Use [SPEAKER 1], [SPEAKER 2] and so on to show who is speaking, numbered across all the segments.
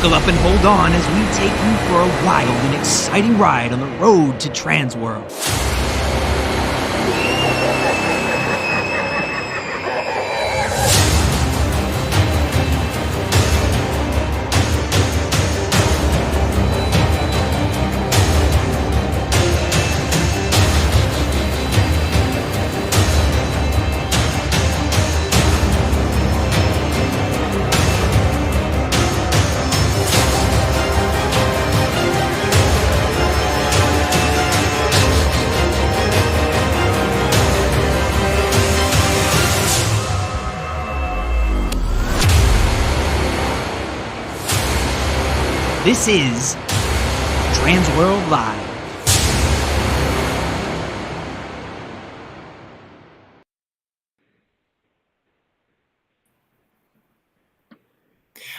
[SPEAKER 1] Buckle up and hold on as we take you for a wild and exciting ride on the road to TransWorld. This is TransWorld Live.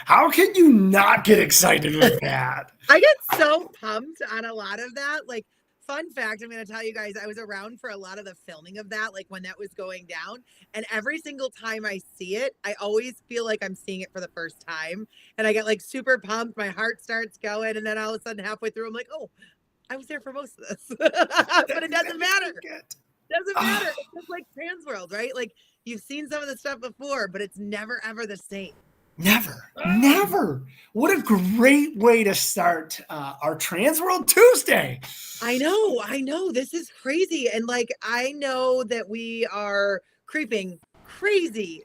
[SPEAKER 2] How can you not get excited with that?
[SPEAKER 3] I get so pumped on a lot of that. Like, fun fact, I'm going to tell you guys, I was around for a lot of the filming of that, like when that was going down. And every single time I see it, I always feel like I'm seeing it for the first time. And I get like super pumped. My heart starts going. And then all of a sudden, halfway through, I'm like, oh, I was there for most of this. But it doesn't matter. It doesn't matter. It's just like TransWorld, right? Like, you've seen some of the stuff before, but it's never, ever the same.
[SPEAKER 2] Never. What a great way to start our TransWorld Tuesday.
[SPEAKER 3] I know. This is crazy. And like, I know that we are creeping crazy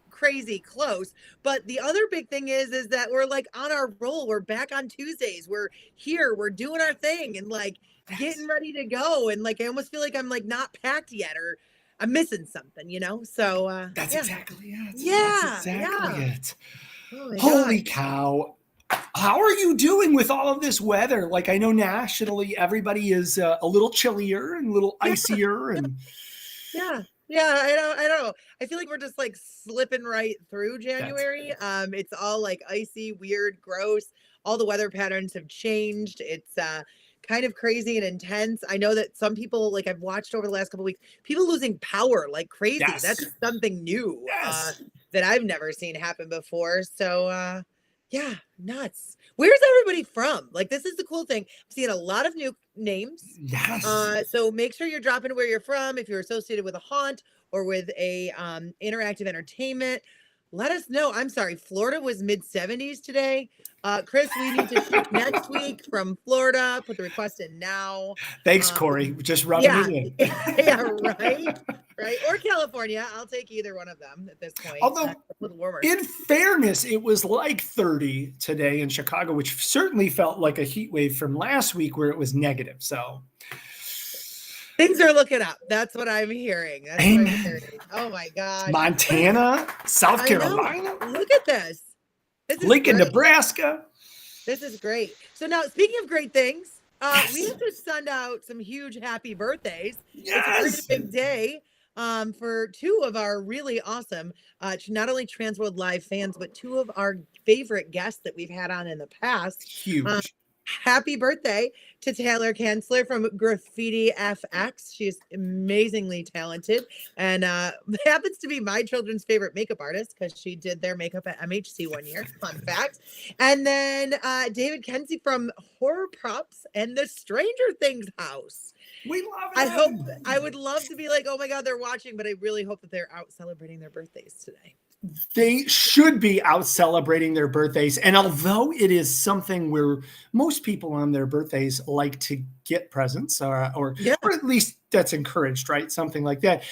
[SPEAKER 3] close. But the other big thing is that we're like on our roll. We're back on Tuesdays. We're here. We're doing our thing and like getting ready to go. And like, I almost feel like I'm like not packed yet or I'm missing something, you know? So
[SPEAKER 2] that's exactly it.
[SPEAKER 3] That's
[SPEAKER 2] exactly it.
[SPEAKER 3] Oh
[SPEAKER 2] Holy cow. How are you doing with all of this weather? Like, I know nationally everybody is a little chillier and a little icier and
[SPEAKER 3] yeah, I don't know. I feel like we're just like slipping right through January. It's all like icy, weird, gross. All the weather patterns have changed. It's kind of crazy and intense. I know that some people, like I've watched over the last couple of weeks, people losing power like crazy.
[SPEAKER 2] Yes.
[SPEAKER 3] That's something new.
[SPEAKER 2] Yes.
[SPEAKER 3] That I've never seen happen before. So yeah, nuts. Where's everybody from? Like, this is the cool thing. I'm seeing a lot of new names.
[SPEAKER 2] Yes.
[SPEAKER 3] So make sure you're dropping where you're from. If you're associated with a haunt or with a interactive entertainment, let us know. I'm sorry, Florida was mid-70s today. Chris, we need to shoot next week from Florida. Put the request in now.
[SPEAKER 2] Thanks, Corey. Just rubbing it in.
[SPEAKER 3] Yeah, right. Or California. I'll take either one of them at this point.
[SPEAKER 2] Although,
[SPEAKER 3] a little warmer.
[SPEAKER 2] In fairness, it was like 30 today in Chicago, which certainly felt like a heat wave from last week where it was negative. So
[SPEAKER 3] things are looking up. That's what I'm hearing. Oh my God.
[SPEAKER 2] Montana, South Carolina.
[SPEAKER 3] Look at this.
[SPEAKER 2] Lincoln, Nebraska.
[SPEAKER 3] This is great. So now, speaking of great things, we have to send out some huge happy birthdays.
[SPEAKER 2] Yes.
[SPEAKER 3] It's a pretty big day for two of our really awesome, not only TransWorld Live fans, but two of our favorite guests that we've had on in the past.
[SPEAKER 2] Huge.
[SPEAKER 3] Happy birthday to Taylor Kanzler from Graffiti FX. She's amazingly talented and happens to be my children's favorite makeup artist because she did their makeup at MHC one year. Fun fact. And then David Kenzie from Horror Props and the Stranger Things house.
[SPEAKER 2] We love it.
[SPEAKER 3] I would love to be like, oh my God, they're watching, but I really hope that they're out celebrating their birthdays today.
[SPEAKER 2] They should be out celebrating their birthdays. And although it is something where most people on their birthdays like to get presents or at least that's encouraged, right? Something like that.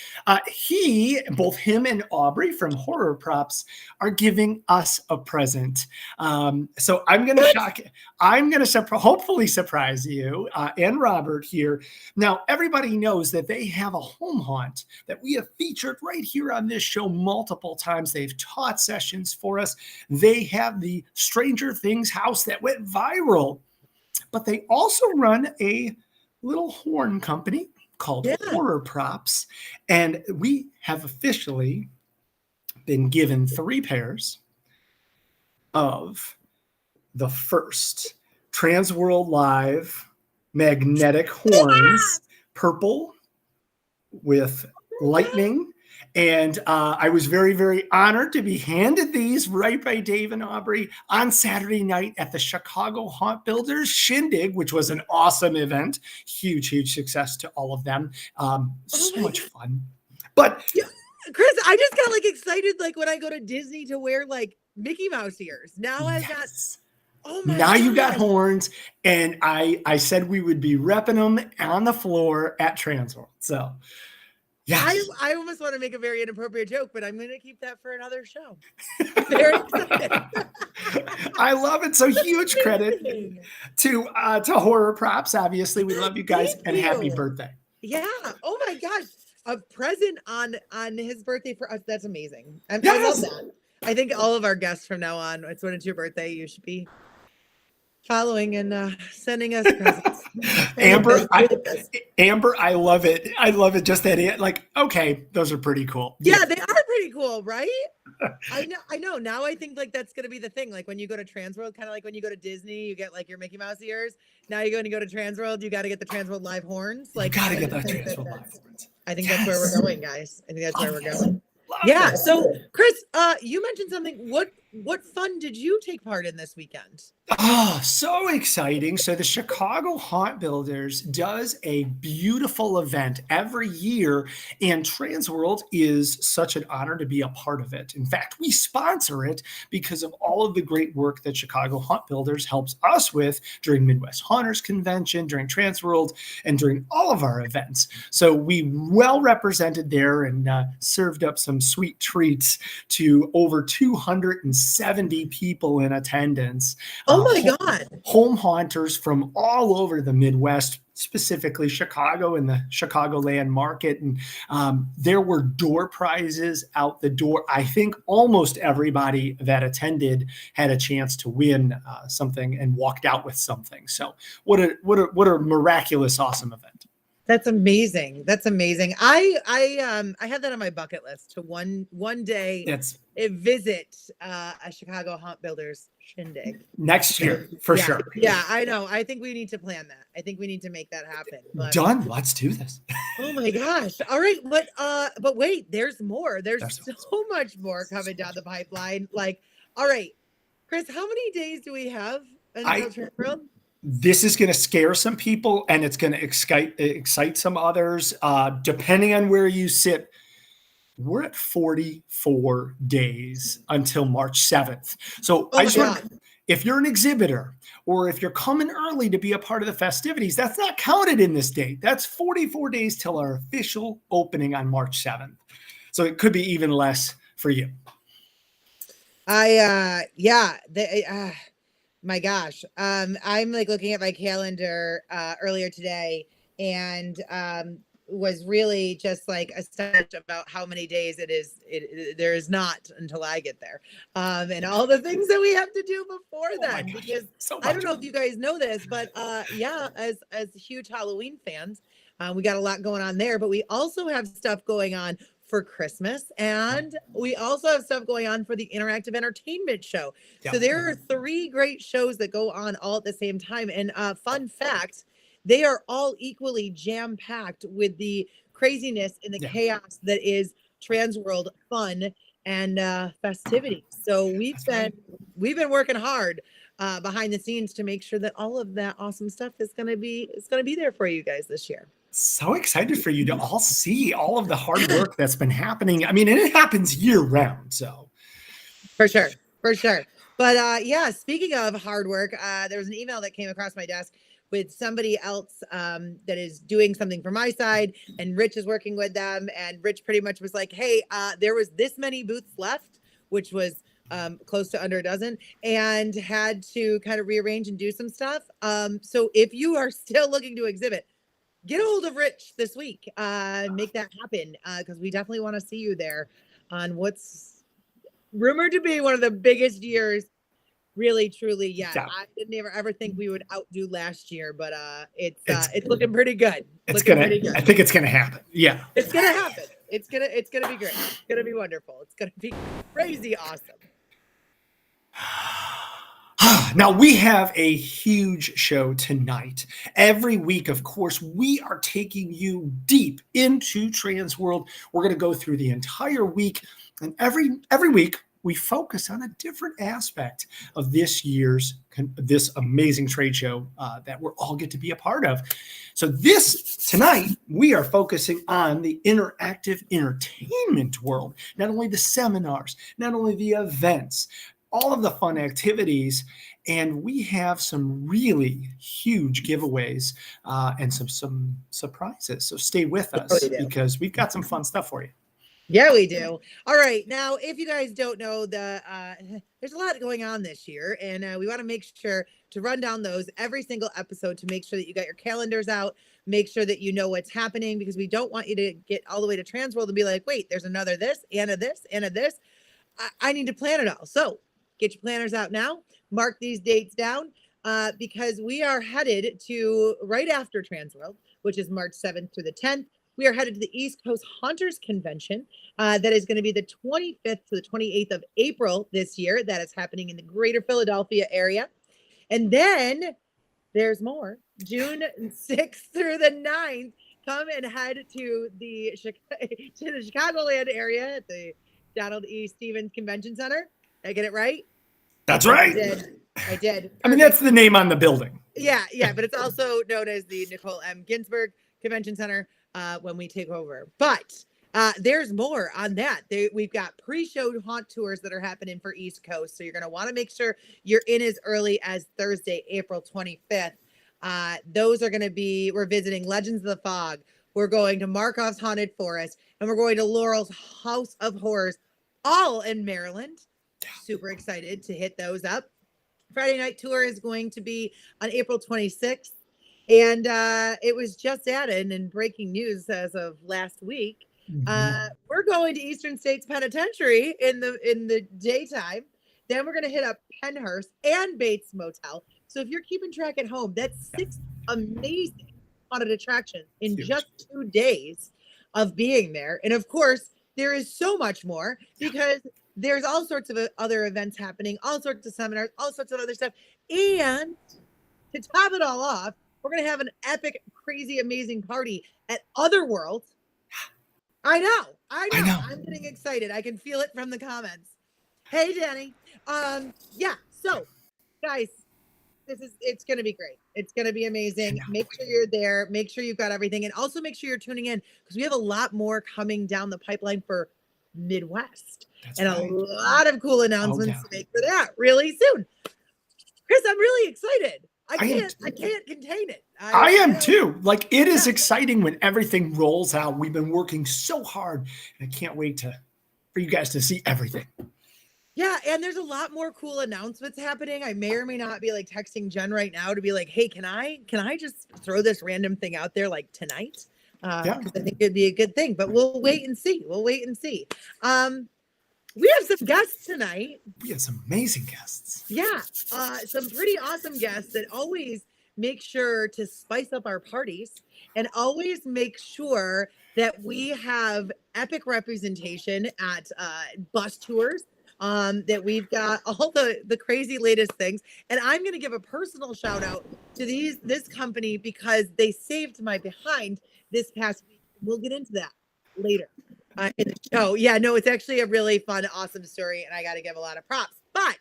[SPEAKER 2] Both him and Aubrey from Horror Props are giving us a present. So I'm going to hopefully surprise you and Robert here. Now, everybody knows that they have a home haunt that we have featured right here on this show multiple times. They've taught sessions for us. They have the Stranger Things house that went viral, but they also run a little horn company called Horror Props. And we have officially been given 3 pairs of the first TransWorld Live magnetic horns, purple with lightning And I was very, very honored to be handed these right by Dave and Aubrey on Saturday night at the Chicago Haunt Builders Shindig, which was an awesome event. Huge, huge success to all of them. So much fun. But
[SPEAKER 3] yeah, Chris, I just got like excited like when I go to Disney to wear like Mickey Mouse ears. Now I've got
[SPEAKER 2] now you got horns, and I said we would be repping them on the floor at TransWorld. So yeah,
[SPEAKER 3] I almost want to make a very inappropriate joke, but I'm going to keep that for another show. Very excited.
[SPEAKER 2] I love it. So huge credit to Horror Props. Obviously, we love you guys, and happy birthday.
[SPEAKER 3] Yeah. Oh my gosh, a present on his birthday for us. That's amazing. I love that. I think all of our guests from now on, it's when it's your birthday, you should be following and sending us presents.
[SPEAKER 2] Amber, I love it. I love it. Just that, like, okay, those are pretty cool.
[SPEAKER 3] Yeah, they are pretty cool, right? I know. Now I think like that's gonna be the thing. Like when you go to TransWorld, kind of like when you go to Disney, you get like your Mickey Mouse ears. Now you're going to go to TransWorld, you got to get the TransWorld live horns. Like,
[SPEAKER 2] you got to get that TransWorld live horns.
[SPEAKER 3] I think that's where we're going, guys. I think that's where we're going. Yeah. So, Chris, you mentioned something. What fun did you take part in this weekend?
[SPEAKER 2] Oh, so exciting. So the Chicago Haunt Builders does a beautiful event every year, and TransWorld is such an honor to be a part of it. In fact, we sponsor it because of all of the great work that Chicago Haunt Builders helps us with during Midwest Haunters Convention, during TransWorld, and during all of our events. So we well represented there and served up some sweet treats to over 270 people in attendance.
[SPEAKER 3] Oh my God.
[SPEAKER 2] Home haunters from all over the Midwest, specifically Chicago and the Chicagoland market. And there were door prizes out the door. I think almost everybody that attended had a chance to win something and walked out with something. So what a miraculous, awesome event.
[SPEAKER 3] That's amazing. That's amazing. I had that on my bucket list to one day visit a Chicago Haunt Builders Shindig
[SPEAKER 2] next year for sure.
[SPEAKER 3] Yeah, I know. I think we need to plan that. I think we need to make that happen. But,
[SPEAKER 2] done. Let's do this.
[SPEAKER 3] Oh my gosh. All right, but wait, there's more. There's so much more coming down the pipeline. Like, all right, Chris, how many days do we have until TransWorld?
[SPEAKER 2] This is going to scare some people, and it's going to excite some others. Depending on where you sit, we're at 44 days until March 7th. So if you're an exhibitor or if you're coming early to be a part of the festivities, that's not counted in this date. That's 44 days till our official opening on March 7th. So it could be even less for you.
[SPEAKER 3] My gosh. I'm like looking at my calendar earlier today and was really just like astonished about how many days there is not until I get there. And all the things that we have to do before then, because I don't know if you guys know this, but as huge Halloween fans, we got a lot going on there, but we also have stuff going on for Christmas, and we also have stuff going on for the interactive entertainment show. So there are 3 great shows that go on all at the same time. And fun fact, they are all equally jam-packed with the craziness and the chaos that is TransWorld fun and festivity. So we've been working hard behind the scenes to make sure that all of that awesome stuff is going to be there for you guys this year.
[SPEAKER 2] So excited for you to all see all of the hard work that's been happening. I mean, and it happens year round. So
[SPEAKER 3] for sure. But speaking of hard work, there was an email that came across my desk with somebody else that is doing something for my side, and Rich is working with them. And Rich pretty much was like, hey, there was this many booths left, which was close to under a dozen, and had to kind of rearrange and do some stuff. So if you are still looking to exhibit, get a hold of Rich this week, make that happen, because we definitely want to see you there on what's rumored to be one of the biggest years, really, truly yet. Yeah. I didn't ever think we would outdo last year, but it's looking pretty good.
[SPEAKER 2] I think it's gonna happen. Yeah,
[SPEAKER 3] it's gonna happen. It's gonna be great. It's gonna be wonderful. It's gonna be crazy awesome.
[SPEAKER 2] Now, we have a huge show tonight. Every week, of course, we are taking you deep into TransWorld. We're going to go through the entire week, and every week, we focus on a different aspect of this amazing trade show that we're all get to be a part of. So tonight, we are focusing on the interactive entertainment world, not only the seminars, not only the events, all of the fun activities, and we have some really huge giveaways and some surprises. So stay with us because we've got some fun stuff for you.
[SPEAKER 3] Yeah, we do. All right. Now, if you guys don't know, there's a lot going on this year, and we want to make sure to run down those every single episode to make sure that you got your calendars out, make sure that you know what's happening, because we don't want you to get all the way to TransWorld and be like, wait, there's another this and a this and a this. I need to plan it all. So get your planners out now. Mark these dates down because we are headed to right after TransWorld, which is March 7th through the 10th. We are headed to the East Coast Hunters Convention. That is going to be the 25th to the 28th of April this year. That is happening in the greater Philadelphia area. And then there's more. June 6th through the 9th, come and head to the Chicagoland area at the Donald E. Stevens Convention Center. Did I get it right?
[SPEAKER 2] That's right.
[SPEAKER 3] I did.
[SPEAKER 2] I mean, that's the name on the building.
[SPEAKER 3] Yeah, but it's also known as the Nicole M. Ginsburg Convention Center when we take over. But there's more on that. We've got pre-show haunt tours that are happening for East Coast. So you're going to want to make sure you're in as early as Thursday, April 25th. Those are going to be, we're visiting Legends of the Fog. We're going to Markov's Haunted Forest, and we're going to Laurel's House of Horrors, all in Maryland. Super excited to hit those up. Friday night tour is going to be on April 26th. And it was just added in breaking news as of last week. We're going to Eastern States Penitentiary in the daytime. Then we're going to hit up Penhurst and Bates Motel. So if you're keeping track at home, that's 6 amazing haunted attractions in just 2 days of being there. And of course, there is so much more because there's all sorts of other events happening, all sorts of seminars, all sorts of other stuff. And to top it all off, we're going to have an epic, crazy, amazing party at Otherworld. I know. I'm getting excited. I can feel it from the comments. Hey, Danny. So guys, it's going to be great. It's going to be amazing. Make sure you're there. Make sure you've got everything. And also make sure you're tuning in because we have a lot more coming down the pipeline for Midwest. A lot of cool announcements to make for that really soon. Chris, I'm really excited. I can't contain it.
[SPEAKER 2] I am too. Like, it is exciting when everything rolls out. We've been working so hard, and I can't wait for you guys to see everything.
[SPEAKER 3] Yeah, and there's a lot more cool announcements happening. I may or may not be like texting Jen right now to be like, hey, can I just throw this random thing out there like tonight? Because I think it'd be a good thing, but we'll wait and see. We have some guests tonight.
[SPEAKER 2] We have some amazing guests.
[SPEAKER 3] Yeah, some pretty awesome guests that always make sure to spice up our parties and always make sure that we have epic representation at bus tours, that we've got all the crazy latest things. And I'm going to give a personal shout out to this company because they saved my behind this past week. We'll get into that later. In the show. Yeah, no, it's actually a really fun, awesome story, and I got to give a lot of props. But,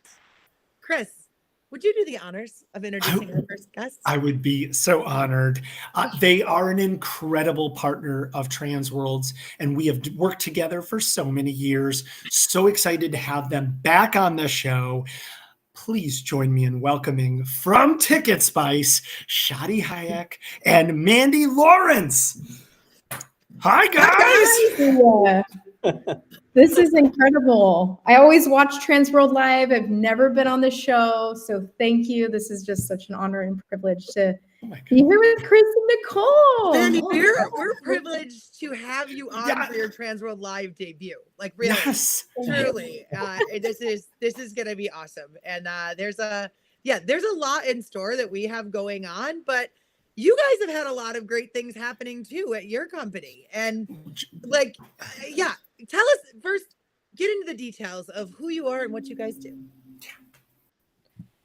[SPEAKER 3] Chris, would you do the honors of introducing our first guest?
[SPEAKER 2] I would be so honored. They are an incredible partner of TransWorld's, and we have worked together for so many years. So excited to have them back on the show. Please join me in welcoming from Ticketspice, Shadi Hayek and Mandy Lawrence. Hi, guys.
[SPEAKER 4] Yeah. This is incredible. I always watch TransWorld Live. I've never been on the show, so thank you. This is just such an honor and privilege to be here with Chris and Nicole.
[SPEAKER 3] Mandy, we're privileged to have you on for your TransWorld Live debut. Like, really, truly, this is gonna be awesome. And there's a lot in store that we have going on, but you guys have had a lot of great things happening too at your company. And tell us first, get into the details of who you are and what you guys do.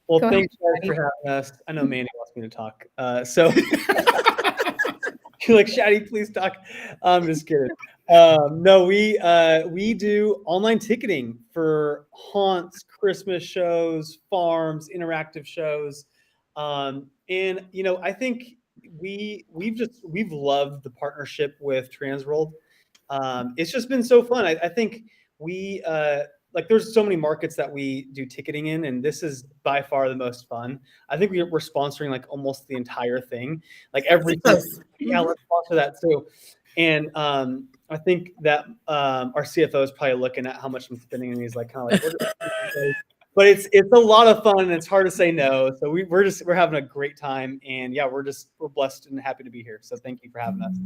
[SPEAKER 5] Well,
[SPEAKER 4] Go
[SPEAKER 5] thanks
[SPEAKER 4] ahead,
[SPEAKER 5] guys for having us. I know Mandy wants me to talk. So you're like, Shadi, please talk. I'm just kidding. No, we do online ticketing for haunts, Christmas shows, farms, interactive shows. And I think we've loved the partnership with TransWorld. It's just been so fun. I think we there's so many markets that we do ticketing in, and this is by far the most fun. I think we're sponsoring like almost the entire thing, like every yeah, let's sponsor that too. And I think that our CFO is probably looking at how much I'm spending, and he's like, kind of like, but it's a lot of fun, and it's hard to say no. So we're having a great time, and yeah, we're blessed and happy to be here. So thank you for having us.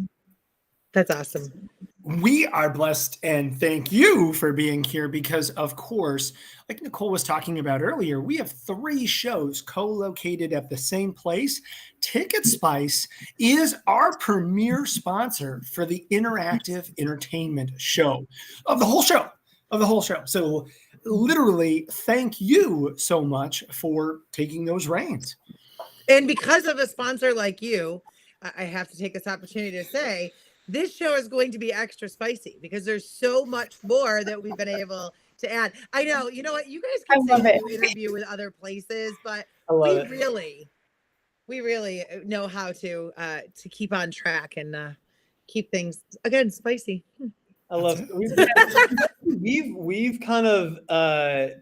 [SPEAKER 3] That's awesome.
[SPEAKER 2] We are blessed, and thank you for being here because, of course, like Nicole was talking about earlier, we have 3 shows co-located at the same place. Ticketspice is our premier sponsor for the interactive entertainment show of the whole show. So literally, thank you so much for taking those reins.
[SPEAKER 3] And because of a sponsor like you, I have to take this opportunity to say, this show is going to be extra spicy because there's so much more that we've been able to add. I know, you know what? You guys can say you interview with other places, but we really know how to keep on track and keep things again spicy.
[SPEAKER 5] I love it. We've kind of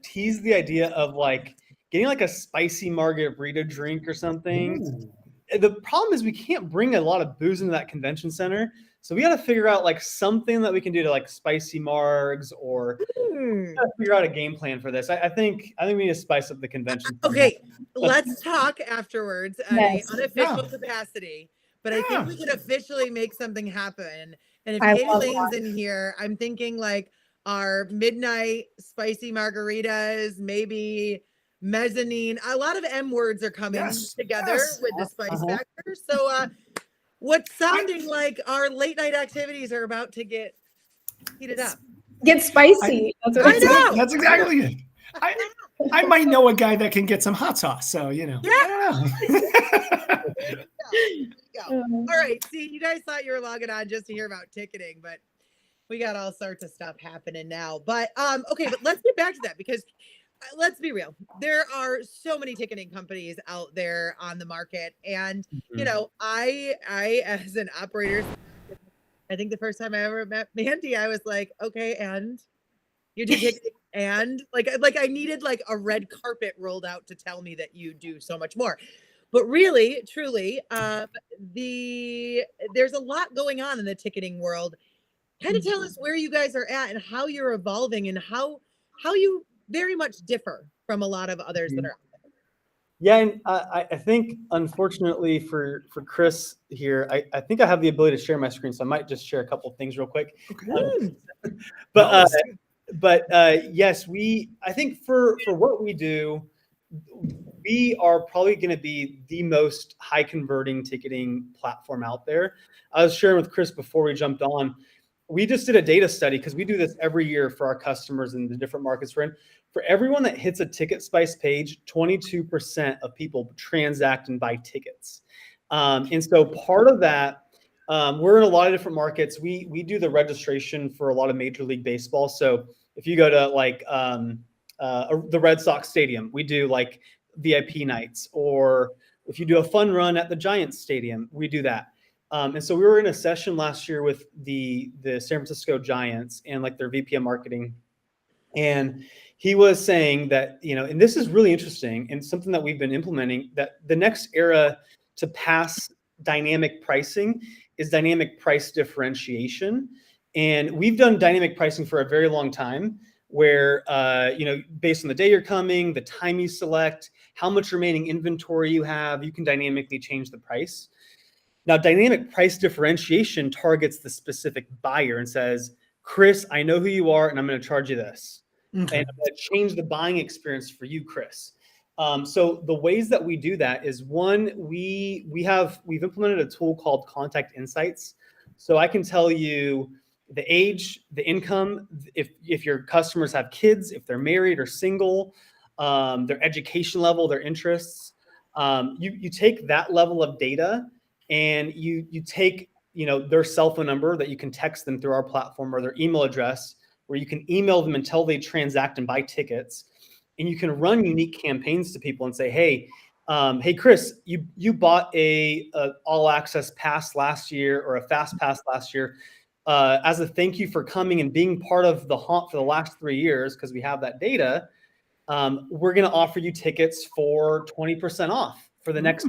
[SPEAKER 5] teased the idea of like getting like a spicy margarita drink or something. Ooh. The problem is we can't bring a lot of booze into that convention center. So we got to figure out like something that we can do to like spicy margs, or figure out a game plan for this. I think we need to spice up the convention.
[SPEAKER 3] Okay, let's talk afterwards at an unofficial capacity. But I think we can officially make something happen. And if Katie Lane's in here, I'm thinking like our midnight spicy margaritas, maybe mezzanine. A lot of M words are coming together with the spice factor. So what's sounding like our late night activities are about to get heated up.
[SPEAKER 4] Get spicy.
[SPEAKER 2] That's exactly it. I might know a guy that can get some hot sauce. So, I don't know.
[SPEAKER 3] All right. See, you guys thought you were logging on just to hear about ticketing, but we got all sorts of stuff happening now. But okay, but let's get back to that because let's be real. There are so many ticketing companies out there on the market. And, I as an operator, I think the first time I ever met Mandy, I was like, okay, and you do ticketing and like I needed like a red carpet rolled out to tell me that you do so much more. But really, truly, there's a lot going on in the ticketing world. Kind of tell us where you guys are at and how you're evolving and how you very much differ from a lot of others that are out there.
[SPEAKER 5] Yeah, and I think unfortunately for Chris here, I think I have the ability to share my screen, so I might just share a couple of things real quick. Okay. But yes, I think for what we do, we are probably going to be the most high converting ticketing platform out there. I was sharing with Chris before we jumped on. We just did a data study because we do this every year for our customers in the different markets we're in. For everyone that hits a Ticketspice page, 22% of people transact and buy tickets. And so part of that, we're in a lot of different markets. We do the registration for a lot of Major League Baseball. So if you go to like the Red Sox Stadium, we do like VIP nights. Or if you do a fun run at the Giants Stadium, we do that. And so we were in a session last year with the San Francisco Giants and like their VP of marketing. And he was saying that, and this is really interesting and something that we've been implementing, that the next era to pass dynamic pricing is dynamic price differentiation. And we've done dynamic pricing for a very long time where, based on the day you're coming, the time you select, how much remaining inventory you have, you can dynamically change the price. Now, dynamic price differentiation targets the specific buyer and says, Chris, I know who you are, and I'm going to charge you this. Okay. And I'm going to change the buying experience for you, Chris. So the ways that we do that is, one, we've implemented a tool called Contact Insights. So I can tell you the age, the income, if your customers have kids, if they're married or single, their education level, their interests. You take that level of data and you take, their cell phone number that you can text them through our platform, or their email address where you can email them until they transact and buy tickets. And you can run unique campaigns to people and say, hey, Chris, you bought a all access pass last year, or a fast pass last year. As a thank you for coming and being part of the haunt for the last 3 years, because we have that data, we're going to offer you tickets for 20% off for the next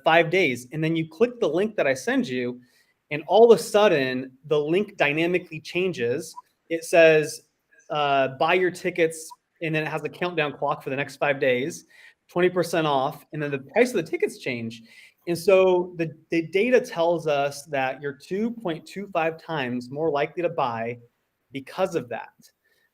[SPEAKER 5] 5 days. And then you click the link that I send you, and all of a sudden the link dynamically changes. It says, buy your tickets, and then it has a countdown clock for the next 5 days, 20% off, and then the price of the tickets change. And so the data tells us that you're 2.25 times more likely to buy because of that.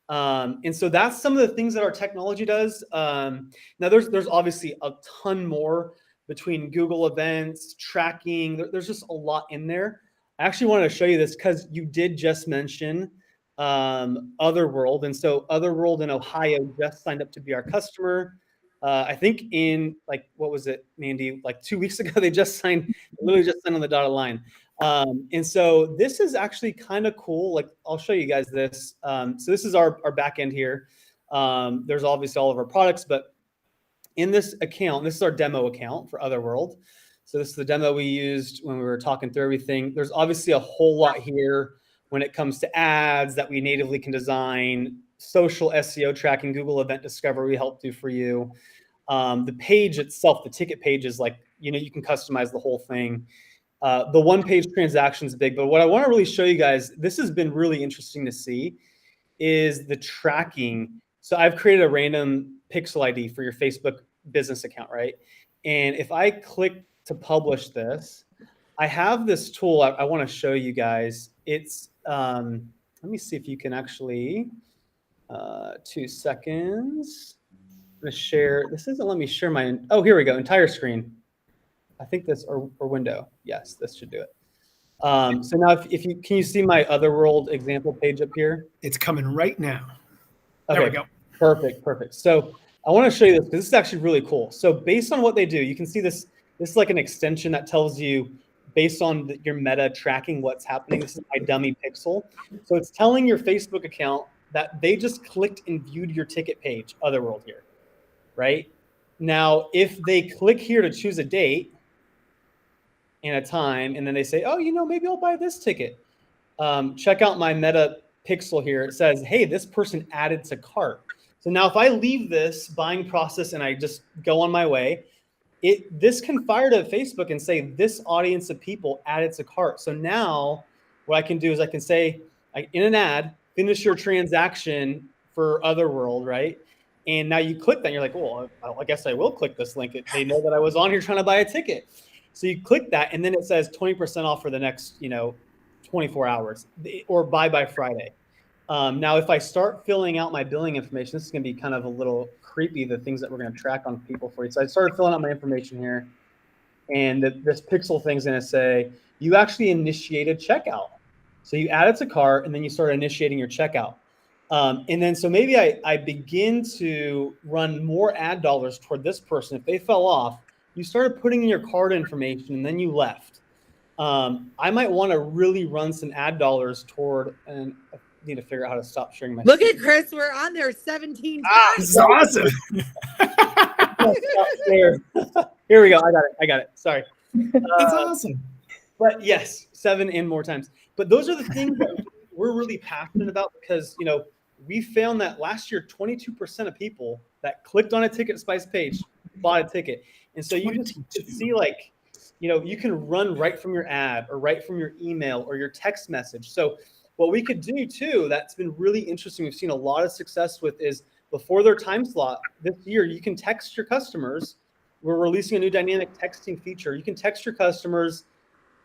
[SPEAKER 5] And so that's some of the things that our technology does. Now there's obviously a ton more between Google events, tracking. There's just a lot in there. I actually wanted to show you this because you did just mention Otherworld. And so Otherworld in Ohio just signed up to be our customer. I think in what was it, Mandy? 2 weeks ago, they literally just signed on the dotted line. And so this is actually kind of cool. I'll show you guys this. So this is our back end here. There's obviously all of our products, but in this account, this is our demo account for Otherworld. So this is the demo we used when we were talking through everything. There's obviously a whole lot here when it comes to ads that we natively can design, social SEO tracking, Google event discovery we help do for you. The page itself, the ticket page is you can customize the whole thing. The one-page transaction is big, but what I want to really show you guys, this has been really interesting to see, is the tracking. So I've created a random pixel ID for your Facebook business account, right? And if I click to publish this, I have this tool I want to show you guys. It's, let me see if you can actually, 2 seconds. I'm going to share, this isn't letting me share my, oh, here we go, entire screen. I think this, or window. Yes, this should do it. So now if you, can you see my Otherworld example page up here?
[SPEAKER 2] It's coming right now.
[SPEAKER 5] Okay,
[SPEAKER 2] there we go.
[SPEAKER 5] Perfect. So I want to show you this because this is actually really cool. So based on what they do, you can see this is like an extension that tells you based on your meta tracking what's happening. This is my dummy pixel. So it's telling your Facebook account that they just clicked and viewed your ticket page, Otherworld here, right? Now, if they click here to choose a date and a time, and then they say, oh, maybe I'll buy this ticket. Check out my meta pixel here. It says, hey, this person added to cart. So now if I leave this buying process and I just go on my way, this can fire to Facebook and say, this audience of people added to cart. So now what I can do is I can say, in an ad, finish your transaction for Otherworld, right? And now you click that and you're like, well, I guess I will click this link. They know that I was on here trying to buy a ticket. So you click that and then it says 20% off for the next, 24 hours or buy by Friday. Now, if I start filling out my billing information, this is going to be kind of a little creepy, the things that we're going to track on people for you. So I started filling out my information here, and this pixel thing is going to say, you actually initiated checkout. So you added to cart, and then you start initiating your checkout. And then so maybe I begin to run more ad dollars toward this person. If they fell off, you started putting in your card information, and then you left. I might want to really run some ad dollars toward, and I need to figure out how to stop sharing my
[SPEAKER 3] Look
[SPEAKER 5] screen.
[SPEAKER 3] at Chris, we're on there 17 times.
[SPEAKER 2] This is awesome.
[SPEAKER 5] Here we go. I got it. Sorry.
[SPEAKER 2] That's awesome.
[SPEAKER 5] But yes, 7 and more times. But those are the things that we're really passionate about because, we found that last year, 22% of people that clicked on a Ticketspice page bought a ticket. And so you just see you can run right from your ad or right from your email or your text message. So what we could do too, that's been really interesting, we've seen a lot of success with, is before their time slot this year, you can text your customers. We're releasing a new dynamic texting feature. You can text your customers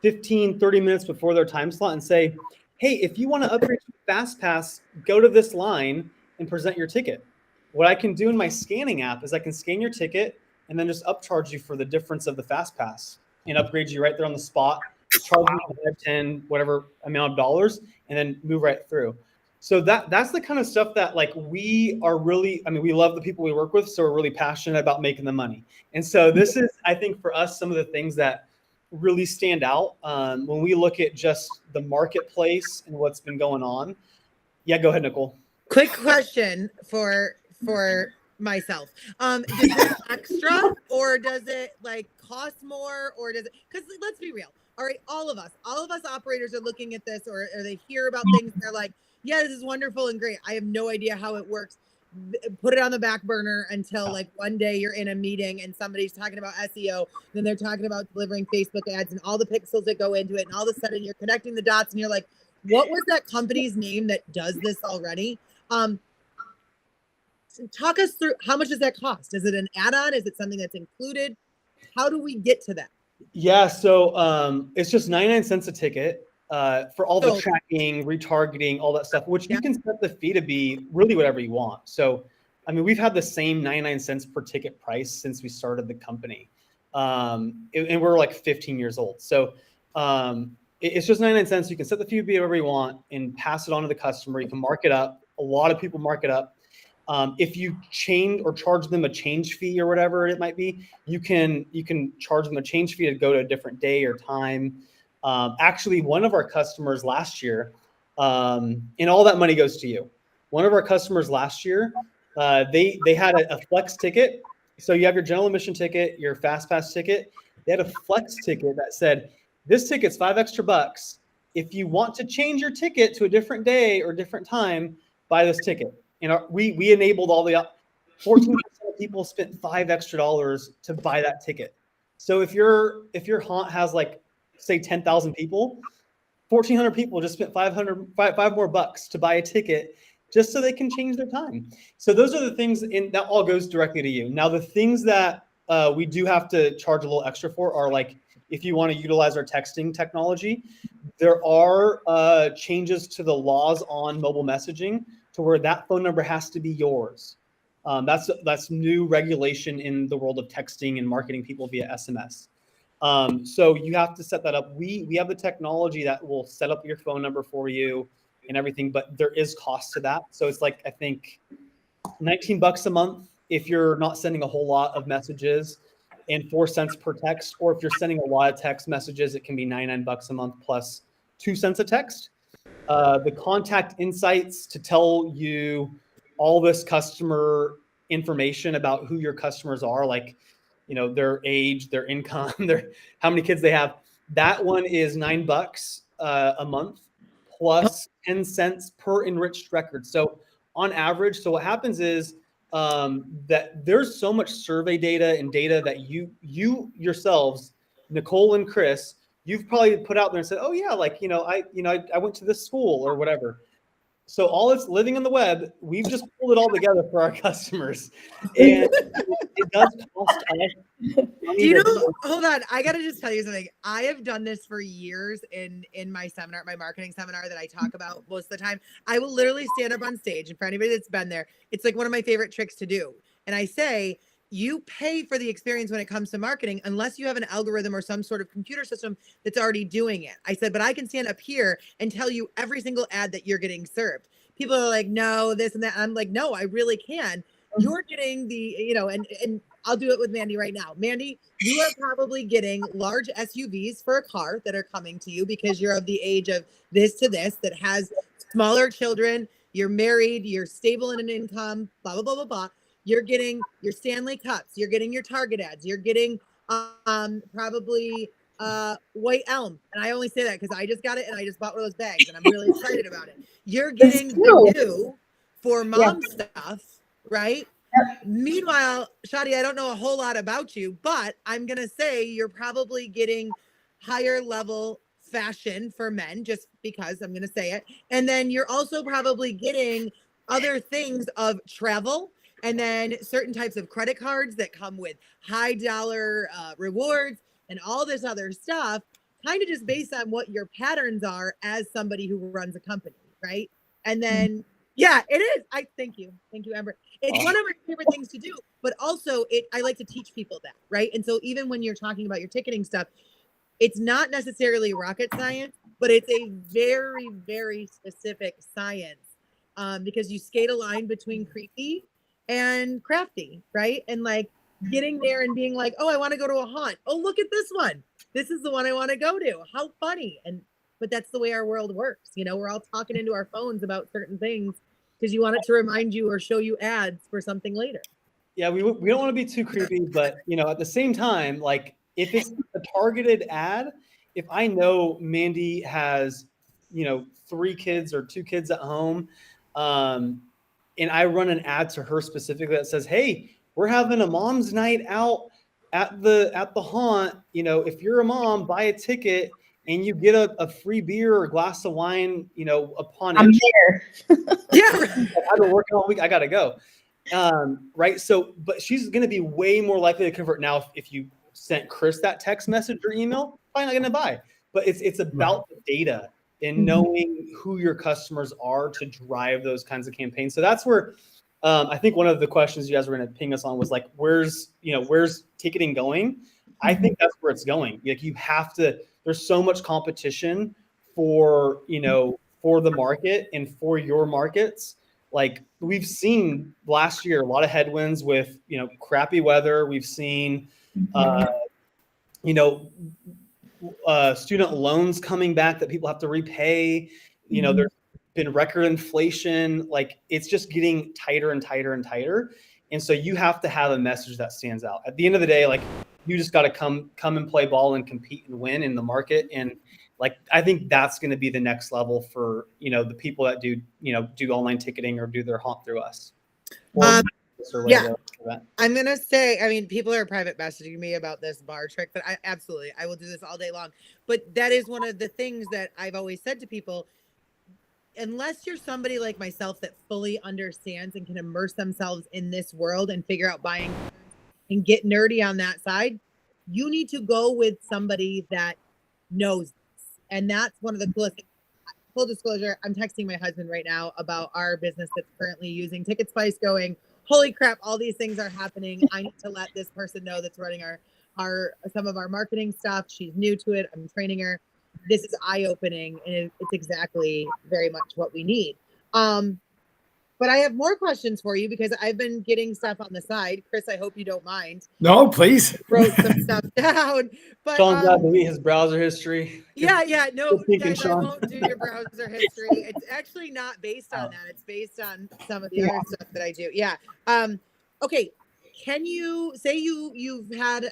[SPEAKER 5] 15, 30 minutes before their time slot and say, hey, if you want to upgrade to FastPass, go to this line and present your ticket. What I can do in my scanning app is I can scan your ticket and then just upcharge you for the difference of the FastPass and upgrade you right there on the spot, charge you 5, 10, whatever amount of dollars, and then move right through. So that's the kind of stuff that like we are really, I mean, we love the people we work with, so we're really passionate about making the money. And so this is, I think for us, some of the things that really stand out when we look at just the marketplace and what's been going on. Yeah, go ahead, Nicole.
[SPEAKER 3] Quick question for myself. Is it extra, or does it like cost more, or does it, because let's be real. All right, all of us operators are looking at this, or they hear about things, they're like, yeah, this is wonderful and great. I have no idea how it works. Put it on the back burner until like one day you're in a meeting and somebody's talking about SEO, then they're talking about delivering Facebook ads and all the pixels that go into it, and all of a sudden you're connecting the dots and you're like, what was that company's name that does this already? Talk us through, how much does that cost? Is it an add-on? Is it something that's included? How do we get to that?
[SPEAKER 5] Yeah, so it's just 99 cents a ticket for all the tracking, retargeting, all that stuff, which you can set the fee to be really whatever you want. So, I mean, we've had the same 99 cents per ticket price since we started the company. And we're like 15 years old. So it's just 99 cents. You can set the fee to be whatever you want and pass it on to the customer. You can mark it up. A lot of people mark it up. If you change or charge them a change fee or whatever it might be, you can charge them a change fee to go to a different day or time. Actually, one of our customers last year, and all that money goes to you. One of our customers last year, they had a flex ticket. So you have your general admission ticket, your fast pass ticket. They had a flex ticket that said, this ticket's $5 extra. If you want to change your ticket to a different day or different time, buy this ticket. And we enabled all the 14% of people spent $5 extra to buy that ticket. So if your haunt has like say 10,000 people, 1,400 people just spent five more bucks to buy a ticket just so they can change their time. So those are the things, and that all goes directly to you. Now the things that we do have to charge a little extra for are like if you want to utilize our texting technology, there are changes to the laws on mobile messaging to where that phone number has to be yours. That's new regulation in the world of texting and marketing people via SMS. So you have to set that up. We have the technology that will set up your phone number for you and everything, but there is cost to that. So it's like, I think $19 a month if you're not sending a whole lot of messages, and 4 cents per text. Or if you're sending a lot of text messages, it can be $99 a month plus 2 cents a text. The contact insights to tell you all this customer information about who your customers are, like, you know, their age, their income, how many kids they have. That one is $9 a month plus 10 cents per enriched record. So on average, so what happens is that there's so much survey data and data that you yourselves, Nicole and Chris, you've probably put out there and said, oh yeah, like, I went to this school or whatever. So all it's living on the web, we've just pulled it all together for our customers. And it does cost us.
[SPEAKER 3] Hold on. I got to just tell you something. I have done this for years in my seminar, my marketing seminar that I talk about most of the time. I will literally stand up on stage, and for anybody that's been there, it's like one of my favorite tricks to do. And I say, you pay for the experience when it comes to marketing, unless you have an algorithm or some sort of computer system that's already doing it. I said, but I can stand up here and tell you every single ad that you're getting served. People are like, no, this and that. I'm like, no, I really can. You're getting the, and I'll do it with Mandy right now. Mandy, you are probably getting large SUVs for a car that are coming to you because you're of the age of this to this, that has smaller children. You're married, you're stable in an income, blah, blah, blah, blah, blah. You're getting your Stanley Cups. You're getting your Target ads. You're getting probably White Elm. And I only say that because I just got it and I just bought one of those bags and I'm really excited about it. You're getting the new for mom stuff, right? Meanwhile, Shadi, I don't know a whole lot about you, but I'm going to say you're probably getting higher level fashion for men, just because I'm going to say it. And then you're also probably getting other things of travel, and then certain types of credit cards that come with high dollar rewards and all this other stuff, kind of just based on what your patterns are as somebody who runs a company, right? And then, yeah, it is. I thank you, Amber. It's one of my favorite things to do, but also I like to teach people that, right? And so even when you're talking about your ticketing stuff, it's not necessarily rocket science, but it's a very, very specific science because you skate a line between creepy and crafty, right? And like getting there and being like, oh, I want to go to a haunt. Oh, look at this one. This is the one I want to go to. How funny. But that's the way our world works. You know, we're all talking into our phones about certain things because you want it to remind you or show you ads for something later.
[SPEAKER 5] Yeah, we don't want to be too creepy, but you know, at the same time, like if it's a targeted ad, if I know Mandy has, you know, 3 kids or 2 kids at home, and I run an ad to her specifically that says, "Hey, we're having a mom's night out at the haunt. You know, if you're a mom, buy a ticket and you get a free beer or glass of wine. You know, upon
[SPEAKER 4] I'm
[SPEAKER 5] entry."
[SPEAKER 4] there.
[SPEAKER 3] Yeah.
[SPEAKER 5] I've been working all week. I gotta go. Right. So, but she's going to be way more likely to convert now if you sent Chris that text message or email, probably not going to buy. But it's about the data and knowing who your customers are to drive those kinds of campaigns. So that's where I think one of the questions you guys were going to ping us on was like, where's ticketing going? I think that's where it's going. Like you have to. There's so much competition for the market and for your markets. Like we've seen last year, a lot of headwinds with, crappy weather. We've seen, student loans coming back that people have to repay. There's been record inflation. Like it's just getting tighter and tighter and tighter. And so you have to have a message that stands out. At the end of the day, like you just got to come and play ball and compete and win in the market. And like, I think that's going to be the next level for, the people that do online ticketing or do their haunt through us.
[SPEAKER 3] Yeah, I'm going to say, I mean, people are private messaging me about this bar trick, but I will do this all day long. But that is one of the things that I've always said to people, unless you're somebody like myself that fully understands and can immerse themselves in this world and figure out buying and get nerdy on that side, you need to go with somebody that knows. And that's one of the coolest things. Full disclosure, I'm texting my husband right now about our business that's currently using Ticketspice going, holy crap, all these things are happening. I need to let this person know that's running some of our marketing stuff. She's new to it. I'm training her. This is eye-opening, and it's exactly very much what we need. But I have more questions for you because I've been getting stuff on the side. Chris, I hope you don't mind.
[SPEAKER 2] No, please.
[SPEAKER 3] Wrote some stuff down. But
[SPEAKER 5] Sean's got to delete his browser history.
[SPEAKER 3] Yeah. No, guys, I won't do your browser history. It's actually not based on that. It's based on some of the other stuff that I do. Yeah. Okay. Can you say you've had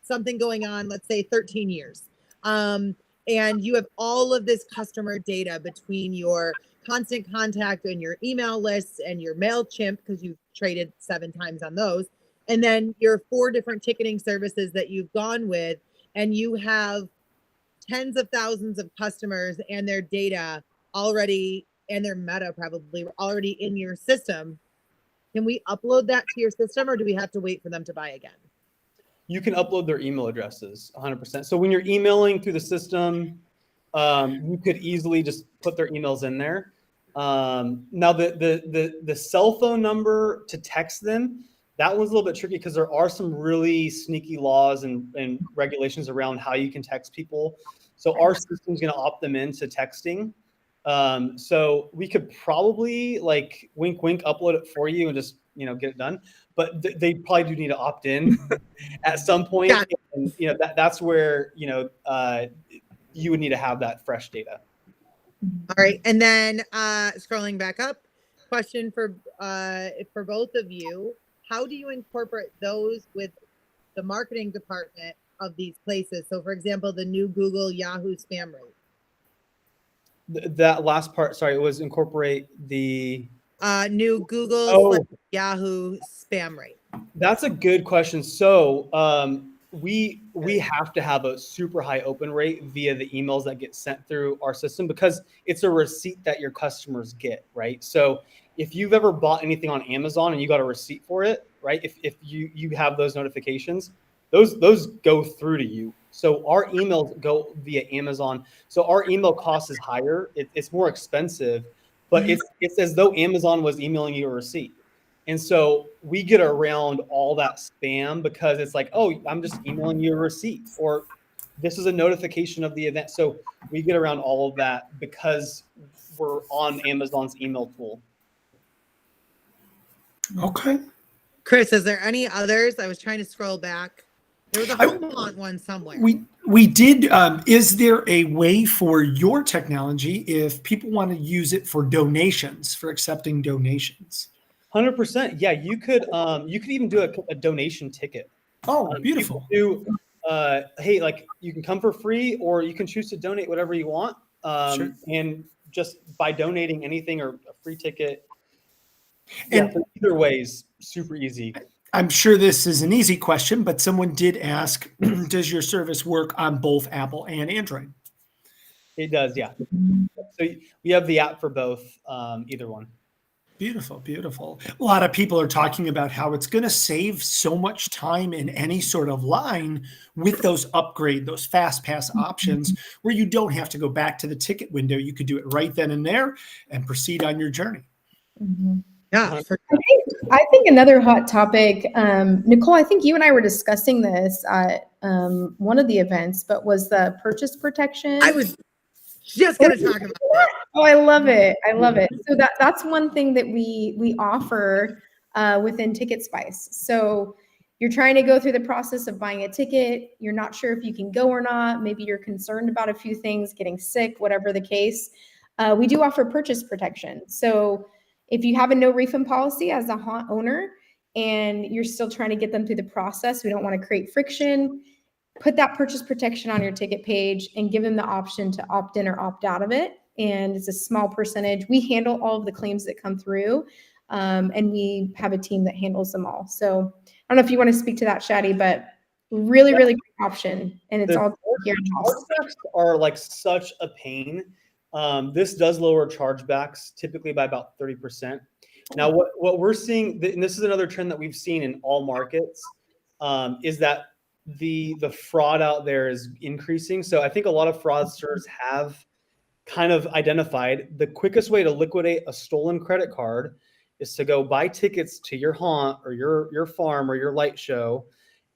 [SPEAKER 3] something going on, let's say 13 years, and you have all of this customer data between your constant contact and your email lists and your MailChimp, because you've traded 7 times on those, and then your 4 different ticketing services that you've gone with, and you have tens of thousands of customers and their data already, and their meta probably already in your system. Can we upload that to your system, or do we have to wait for them to buy again?
[SPEAKER 5] You can upload their email addresses 100%. So when you're emailing through the system, you could easily just put their emails in there. Now the cell phone number to text them, that one's a little bit tricky because there are some really sneaky laws and regulations around how you can text people. So our system's going to opt them into texting. So we could probably like wink, upload it for you and just, get it done. But they probably do need to opt in at some point.
[SPEAKER 3] Yeah.
[SPEAKER 5] And, that's where, you would need to have that fresh data.
[SPEAKER 3] All right. And then scrolling back up, question for both of you. How do you incorporate those with the marketing department of these places? So for example, the new Google Yahoo spam rate.
[SPEAKER 5] That last part, sorry, it was incorporate the
[SPEAKER 3] new Google Yahoo spam rate.
[SPEAKER 5] That's a good question. So we have to have a super high open rate via the emails that get sent through our system because it's a receipt that your customers get, right? So if you've ever bought anything on Amazon and you got a receipt for it, right? If you have those notifications, those go through to you. So our emails go via Amazon. So our email cost is higher. It's more expensive, but it's as though Amazon was emailing you a receipt. And so we get around all that spam because it's like, oh, I'm just emailing you a receipt, or this is a notification of the event. So we get around all of that because were on Amazon's email tool.
[SPEAKER 2] Okay.
[SPEAKER 3] Chris, is there any others? I was trying to scroll back. There was a home haunt one somewhere.
[SPEAKER 2] We did. Is there a way for your technology if people want to use it for donations, for accepting donations?
[SPEAKER 5] 100%. Yeah, you could even do a donation ticket.
[SPEAKER 2] Oh, beautiful.
[SPEAKER 5] Hey, like you can come for free, or you can choose to donate whatever you want.
[SPEAKER 2] Sure.
[SPEAKER 5] And just by donating anything or a free ticket.
[SPEAKER 2] And
[SPEAKER 5] yeah, either way is super easy.
[SPEAKER 2] I'm sure this is an easy question, but someone did ask, does your service work on both Apple and Android?
[SPEAKER 5] It does, yeah. So we have the app for both, either one.
[SPEAKER 2] Beautiful, beautiful. A lot of people are talking about how it's going to save so much time in any sort of line with those those fast pass options where you don't have to go back to the ticket window. You could do it right then and there and proceed on your journey.
[SPEAKER 4] Mm-hmm.
[SPEAKER 3] Yeah.
[SPEAKER 4] I think another hot topic, Nicole, I think you and I were discussing this at one of the events, but was the purchase protection.
[SPEAKER 3] I was just going to talk about that.
[SPEAKER 4] Oh, I love it. I love it. So that's one thing that we offer within Ticketspice. So you're trying to go through the process of buying a ticket. You're not sure if you can go or not. Maybe you're concerned about a few things, getting sick, whatever the case. We do offer purchase protection. So if you have a no refund policy as a haunt owner and you're still trying to get them through the process, we don't want to create friction. Put that purchase protection on your ticket page and give them the option to opt in or opt out of it. And it's a small percentage. We handle all of the claims that come through, and we have a team that handles them all. So I don't know if you want to speak to that, Shadi, but really great option. And it's all here.
[SPEAKER 5] Chargebacks are like such a pain. This does lower chargebacks typically by about 30%. Now, what we're seeing, and this is another trend that we've seen in all markets, is that the fraud out there is increasing. So I think a lot of fraudsters have kind of identified the quickest way to liquidate a stolen credit card is to go buy tickets to your haunt or your farm or your light show,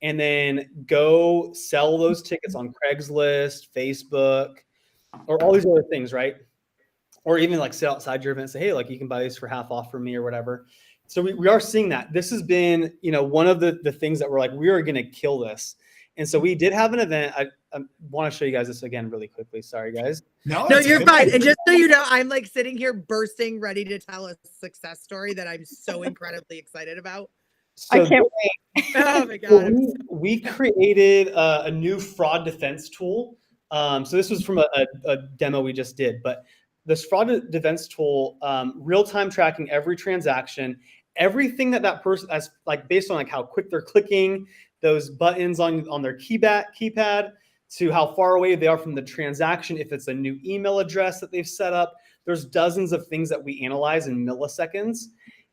[SPEAKER 5] and then go sell those tickets on Craigslist, Facebook, or all these other things, right? Or even like sit outside your event and say, hey, like you can buy these for half off for me or whatever. So we are seeing that. This has been, one of the things that we're like, we are going to kill this. And so we did have an event. I want to show you guys this again really quickly. Sorry, guys.
[SPEAKER 3] No, you're fine. And just so you know, I'm like sitting here bursting, ready to tell a success story that I'm so incredibly excited about.
[SPEAKER 4] So I can't wait.
[SPEAKER 3] Oh my God.
[SPEAKER 5] We created a new fraud defense tool. So this was from a demo we just did, but this fraud defense tool, real-time tracking every transaction, everything that person has, like based on like how quick they're clicking those buttons on their keypad to how far away they are from the transaction. If it's a new email address that they've set up, there's dozens of things that we analyze in milliseconds.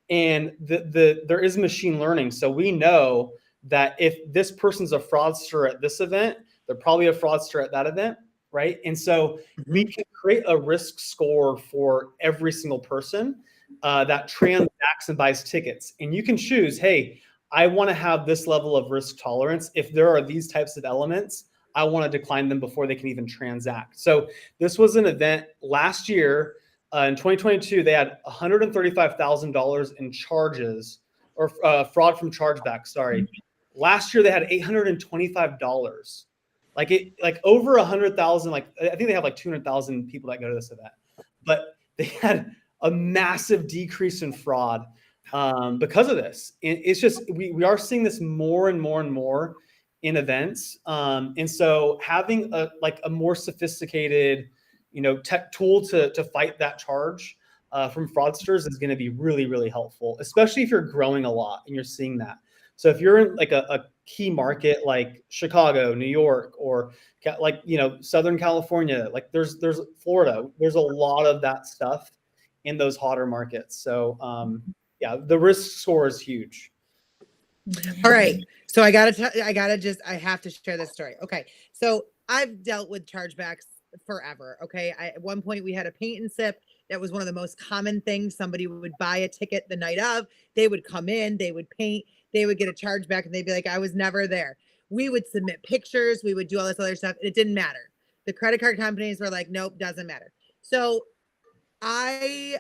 [SPEAKER 5] And there is machine learning. So we know that if this person's a fraudster at this event, they're probably a fraudster at that event, right? And so we can create a risk score for every single person that transacts and buys tickets. And you can choose, hey, I want to have this level of risk tolerance. If there are these types of elements, I want to decline them before they can even transact. So this was an event last year. In 2022, they had $135,000 in charges or fraud from chargebacks. Sorry. Last year, they had $825. Like over 100,000. Like I think they have like 200,000 people that go to this event, but they had a massive decrease in fraud because of this. It's just we are seeing this more and more and more in events, and so having a more sophisticated tech tool to fight that charge from fraudsters is going to be really, really helpful, especially if you're growing a lot and you're seeing that. So if you're in like a key market like Chicago, New York, or like Southern California, like there's Florida, there's a lot of that stuff in those hotter markets. So yeah, the risk score is huge.
[SPEAKER 3] All right. So I have to share this story. Okay. So I've dealt with chargebacks forever. Okay. At one point we had a paint and sip. That was one of the most common things. Somebody would buy a ticket the night of, they would come in, they would paint, they would get a chargeback, and they'd be like, I was never there. We would submit pictures. We would do all this other stuff. And it didn't matter. The credit card companies were like, nope, doesn't matter. So For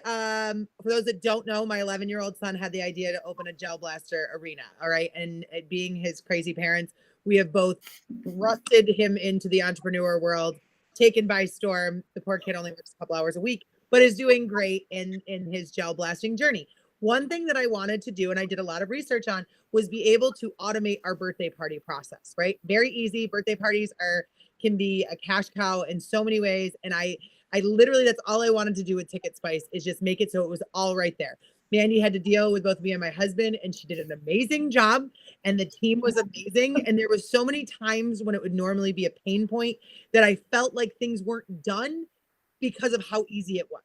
[SPEAKER 3] those that don't know, my 11-year-old son had the idea to open a gel blaster arena. All right. And being his crazy parents, we have both thrusted him into the entrepreneur world, taken by storm. The poor kid only works a couple hours a week, but is doing great in his gel blasting journey. One thing that I wanted to do, and I did a lot of research on, was be able to automate our birthday party process, right? Very easy. Birthday parties can be a cash cow in so many ways. And I literally, that's all I wanted to do with Ticketspice, is just make it so it was all right there. Mandy had to deal with both me and my husband, and she did an amazing job, and the team was amazing. And there was so many times when it would normally be a pain point that I felt like things weren't done because of how easy it was.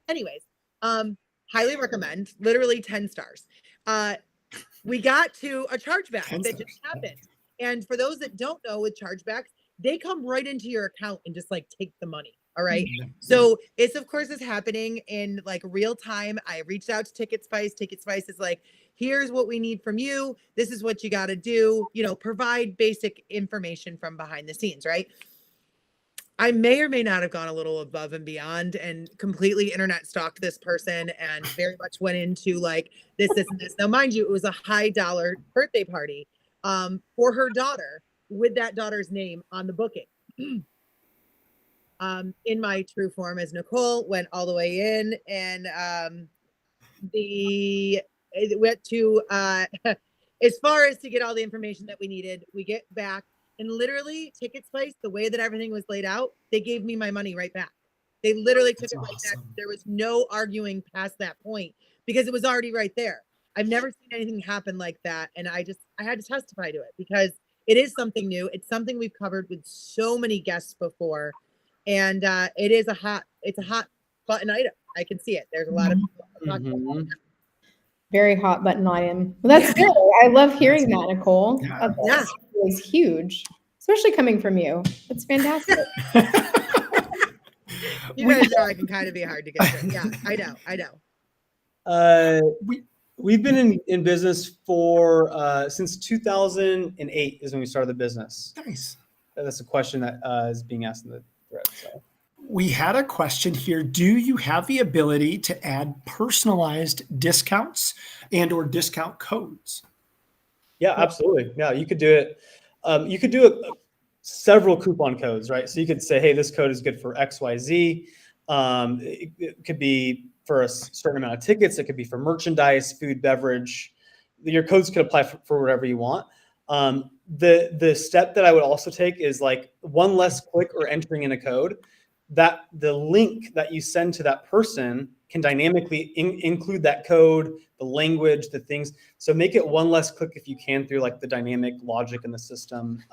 [SPEAKER 3] Anyways, highly recommend, literally 10 stars. We got to a chargeback that just happened. And for those that don't know, with chargebacks, they come right into your account and just like take the money. All right. So it's, of course, is happening in like real time. I reached out to Ticketspice. Ticketspice is like, here's what we need from you. This is what you got to do, provide basic information from behind the scenes. Right. I may or may not have gone a little above and beyond and completely internet stalked this person and very much went into like this, and this. Now, mind you, it was a high dollar birthday party for her daughter with that daughter's name on the booking. In my true form as Nicole, went all the way in, and it went to as far as to get all the information that we needed. We get back, and literally Ticketspice, the way that everything was laid out, they gave me my money right back. They literally took it right back. There was no arguing past that point because it was already right there. I've never seen anything happen like that, and I had to testify to it because it is something new. It's something we've covered with so many guests before. And it is a hot button item. I can see it. There's a lot of people talking about it.
[SPEAKER 4] Very hot button item. Well, that's good. I love hearing that, Nicole. That was huge, especially coming from you. That's fantastic.
[SPEAKER 3] You guys know I can kind of be hard to get through. Yeah, I know.
[SPEAKER 5] We've been in business for since 2008 is when we started the business.
[SPEAKER 2] Nice.
[SPEAKER 5] That's a question that is being asked in the thread. So.
[SPEAKER 2] We had a question here. Do you have the ability to add personalized discounts and or discount codes?
[SPEAKER 5] Yeah, absolutely. Yeah, you could do it. You could do several coupon codes, right? So you could say, hey, this code is good for XYZ. It could be for a certain amount of tickets. It could be for merchandise, food, beverage. Your codes could apply for whatever you want. The step that I would also take is like one less click or entering in a code, that the link that you send to that person can dynamically include that code, the language, the things. So make it one less click if you can through like the dynamic logic in the system.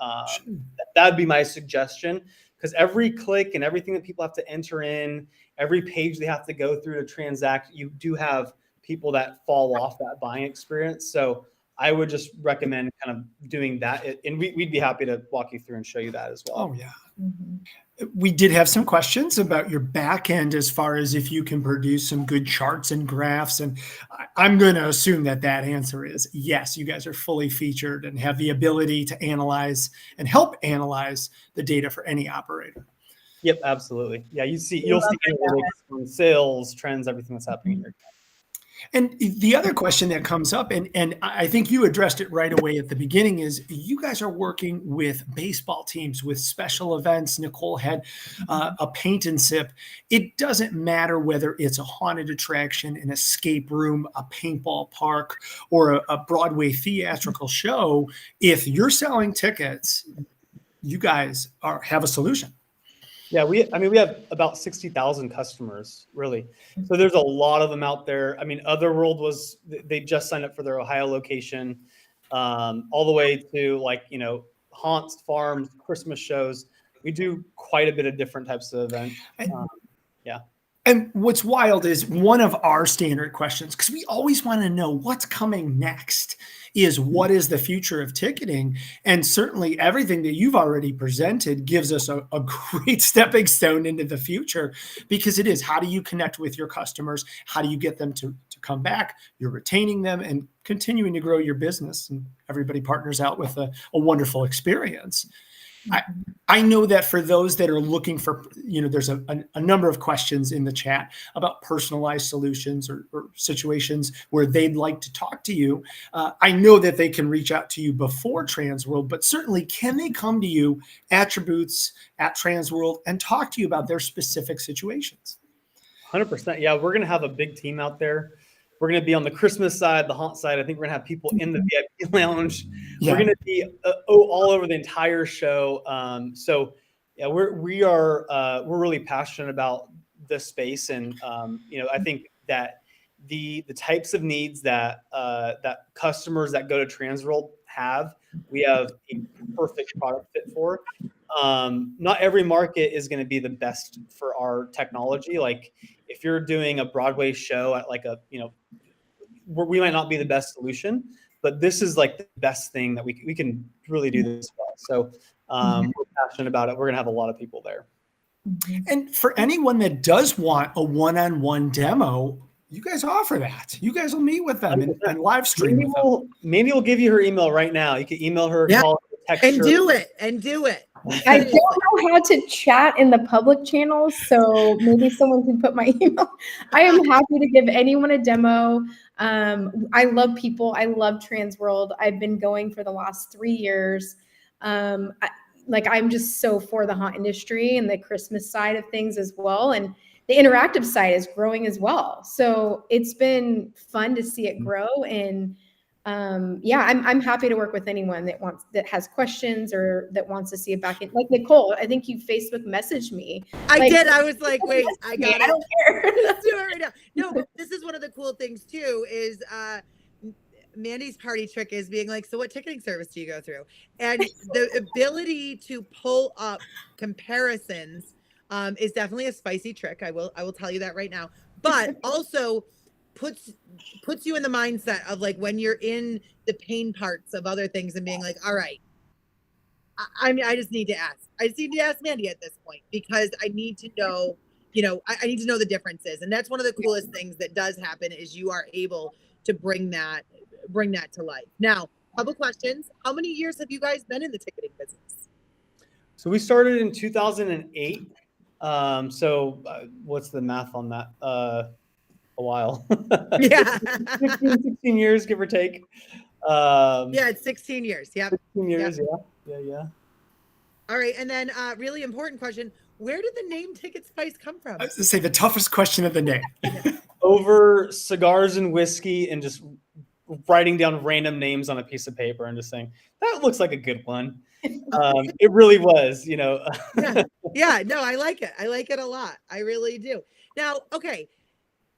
[SPEAKER 5] That'd be my suggestion, because every click and everything that people have to enter in, every page they have to go through to transact, you do have people that fall off that buying experience. So I would just recommend kind of doing that. And we'd be happy to walk you through and show you that as well.
[SPEAKER 2] Oh, yeah. Mm-hmm. We did have some questions about your back end as far as if you can produce some good charts and graphs. And I'm going to assume that answer is yes. You guys are fully featured and have the ability to analyze and help analyze the data for any operator.
[SPEAKER 5] Yep, absolutely. Yeah, you'll see analytics on sales, trends, everything that's happening in your account.
[SPEAKER 2] And the other question that comes up, and I think you addressed it right away at the beginning, is you guys are working with baseball teams, with special events. Nicole had a paint and sip. It doesn't matter whether it's a haunted attraction, an escape room, a paintball park, or a Broadway theatrical show. If you're selling tickets, you guys have a solution.
[SPEAKER 5] Yeah, we have about 60,000 customers, really. So there's a lot of them out there. I mean, Otherworld they just signed up for their Ohio location, all the way to like, haunts, farms, Christmas shows. We do quite a bit of different types of events. Yeah.
[SPEAKER 2] And what's wild is one of our standard questions, because we always want to know what's coming next, is what is the future of ticketing? And certainly everything that you've already presented gives us a great stepping stone into the future, because it is, how do you connect with your customers? How do you get them to come back? You're retaining them and continuing to grow your business, and everybody partners out with a wonderful experience. I know that for those that are looking for, there's a number of questions in the chat about personalized solutions or situations where they'd like to talk to you. I know that they can reach out to you before TransWorld, but certainly can they come to you Attributes at TransWorld and talk to you about their specific situations?
[SPEAKER 5] 100%. Yeah, we're going to have a big team out there. We're going to be on the Christmas side, the haunt side. I think we're going to have people in the VIP lounge.
[SPEAKER 2] Yeah.
[SPEAKER 5] We're going to be all over the entire show. So yeah, we're really passionate about this space, and I think that the types of needs that customers that go to TransWorld have, we have a perfect product fit for. Not every market is going to be the best for our technology. Like if you're doing a Broadway show at like we might not be the best solution, but this is like the best thing that we can really do this well. So we're passionate about it. We're going to have a lot of people there.
[SPEAKER 2] And for anyone that does want a one-on-one demo, you guys offer that. You guys will meet with them and live stream with them.
[SPEAKER 5] Mandy will give you her email right now. You can email her, call her, text
[SPEAKER 3] and
[SPEAKER 5] her.
[SPEAKER 3] do it.
[SPEAKER 4] I don't know how to chat in the public channels, so maybe someone can put my email. I am happy to give anyone a demo. I love people. I love TransWorld. I've been going for the last 3 years. I'm just so for the haunt industry and the Christmas side of things as well. And the interactive side is growing as well. So it's been fun to see it grow. And I'm happy to work with anyone that has questions or that wants to see it back in. Like Nicole, I think you Facebook messaged me.
[SPEAKER 3] I did. I was like, wait, I got it.
[SPEAKER 4] I don't care.
[SPEAKER 3] Let's do it right now. No, but this is one of the cool things too, is Mandy's party trick is being like, so what ticketing service do you go through? And the ability to pull up comparisons is definitely a spicy trick. I will tell you that right now. But also puts you in the mindset of like when you're in the pain parts of other things and being like, all right, I just need to ask. I just need to ask Mandy at this point because I need to know, I need to know the differences. And that's one of the coolest things that does happen is you are able to bring that to life. Now, couple questions. How many years have you guys been in the ticketing business?
[SPEAKER 5] So we started in 2008. What's the math on that? A while.
[SPEAKER 3] Yeah.
[SPEAKER 5] 16 years, give or take.
[SPEAKER 3] It's 16 years. Yeah.
[SPEAKER 5] 16 years. Yep. Yeah.
[SPEAKER 3] All right. And then really important question. Where did the name Ticketspice come from?
[SPEAKER 2] I was going to say the toughest question of the day.
[SPEAKER 5] Over cigars and whiskey and just writing down random names on a piece of paper and just saying, that looks like a good one. It really was,
[SPEAKER 3] Yeah, no, I like it. I like it a lot. I really do. Now, okay.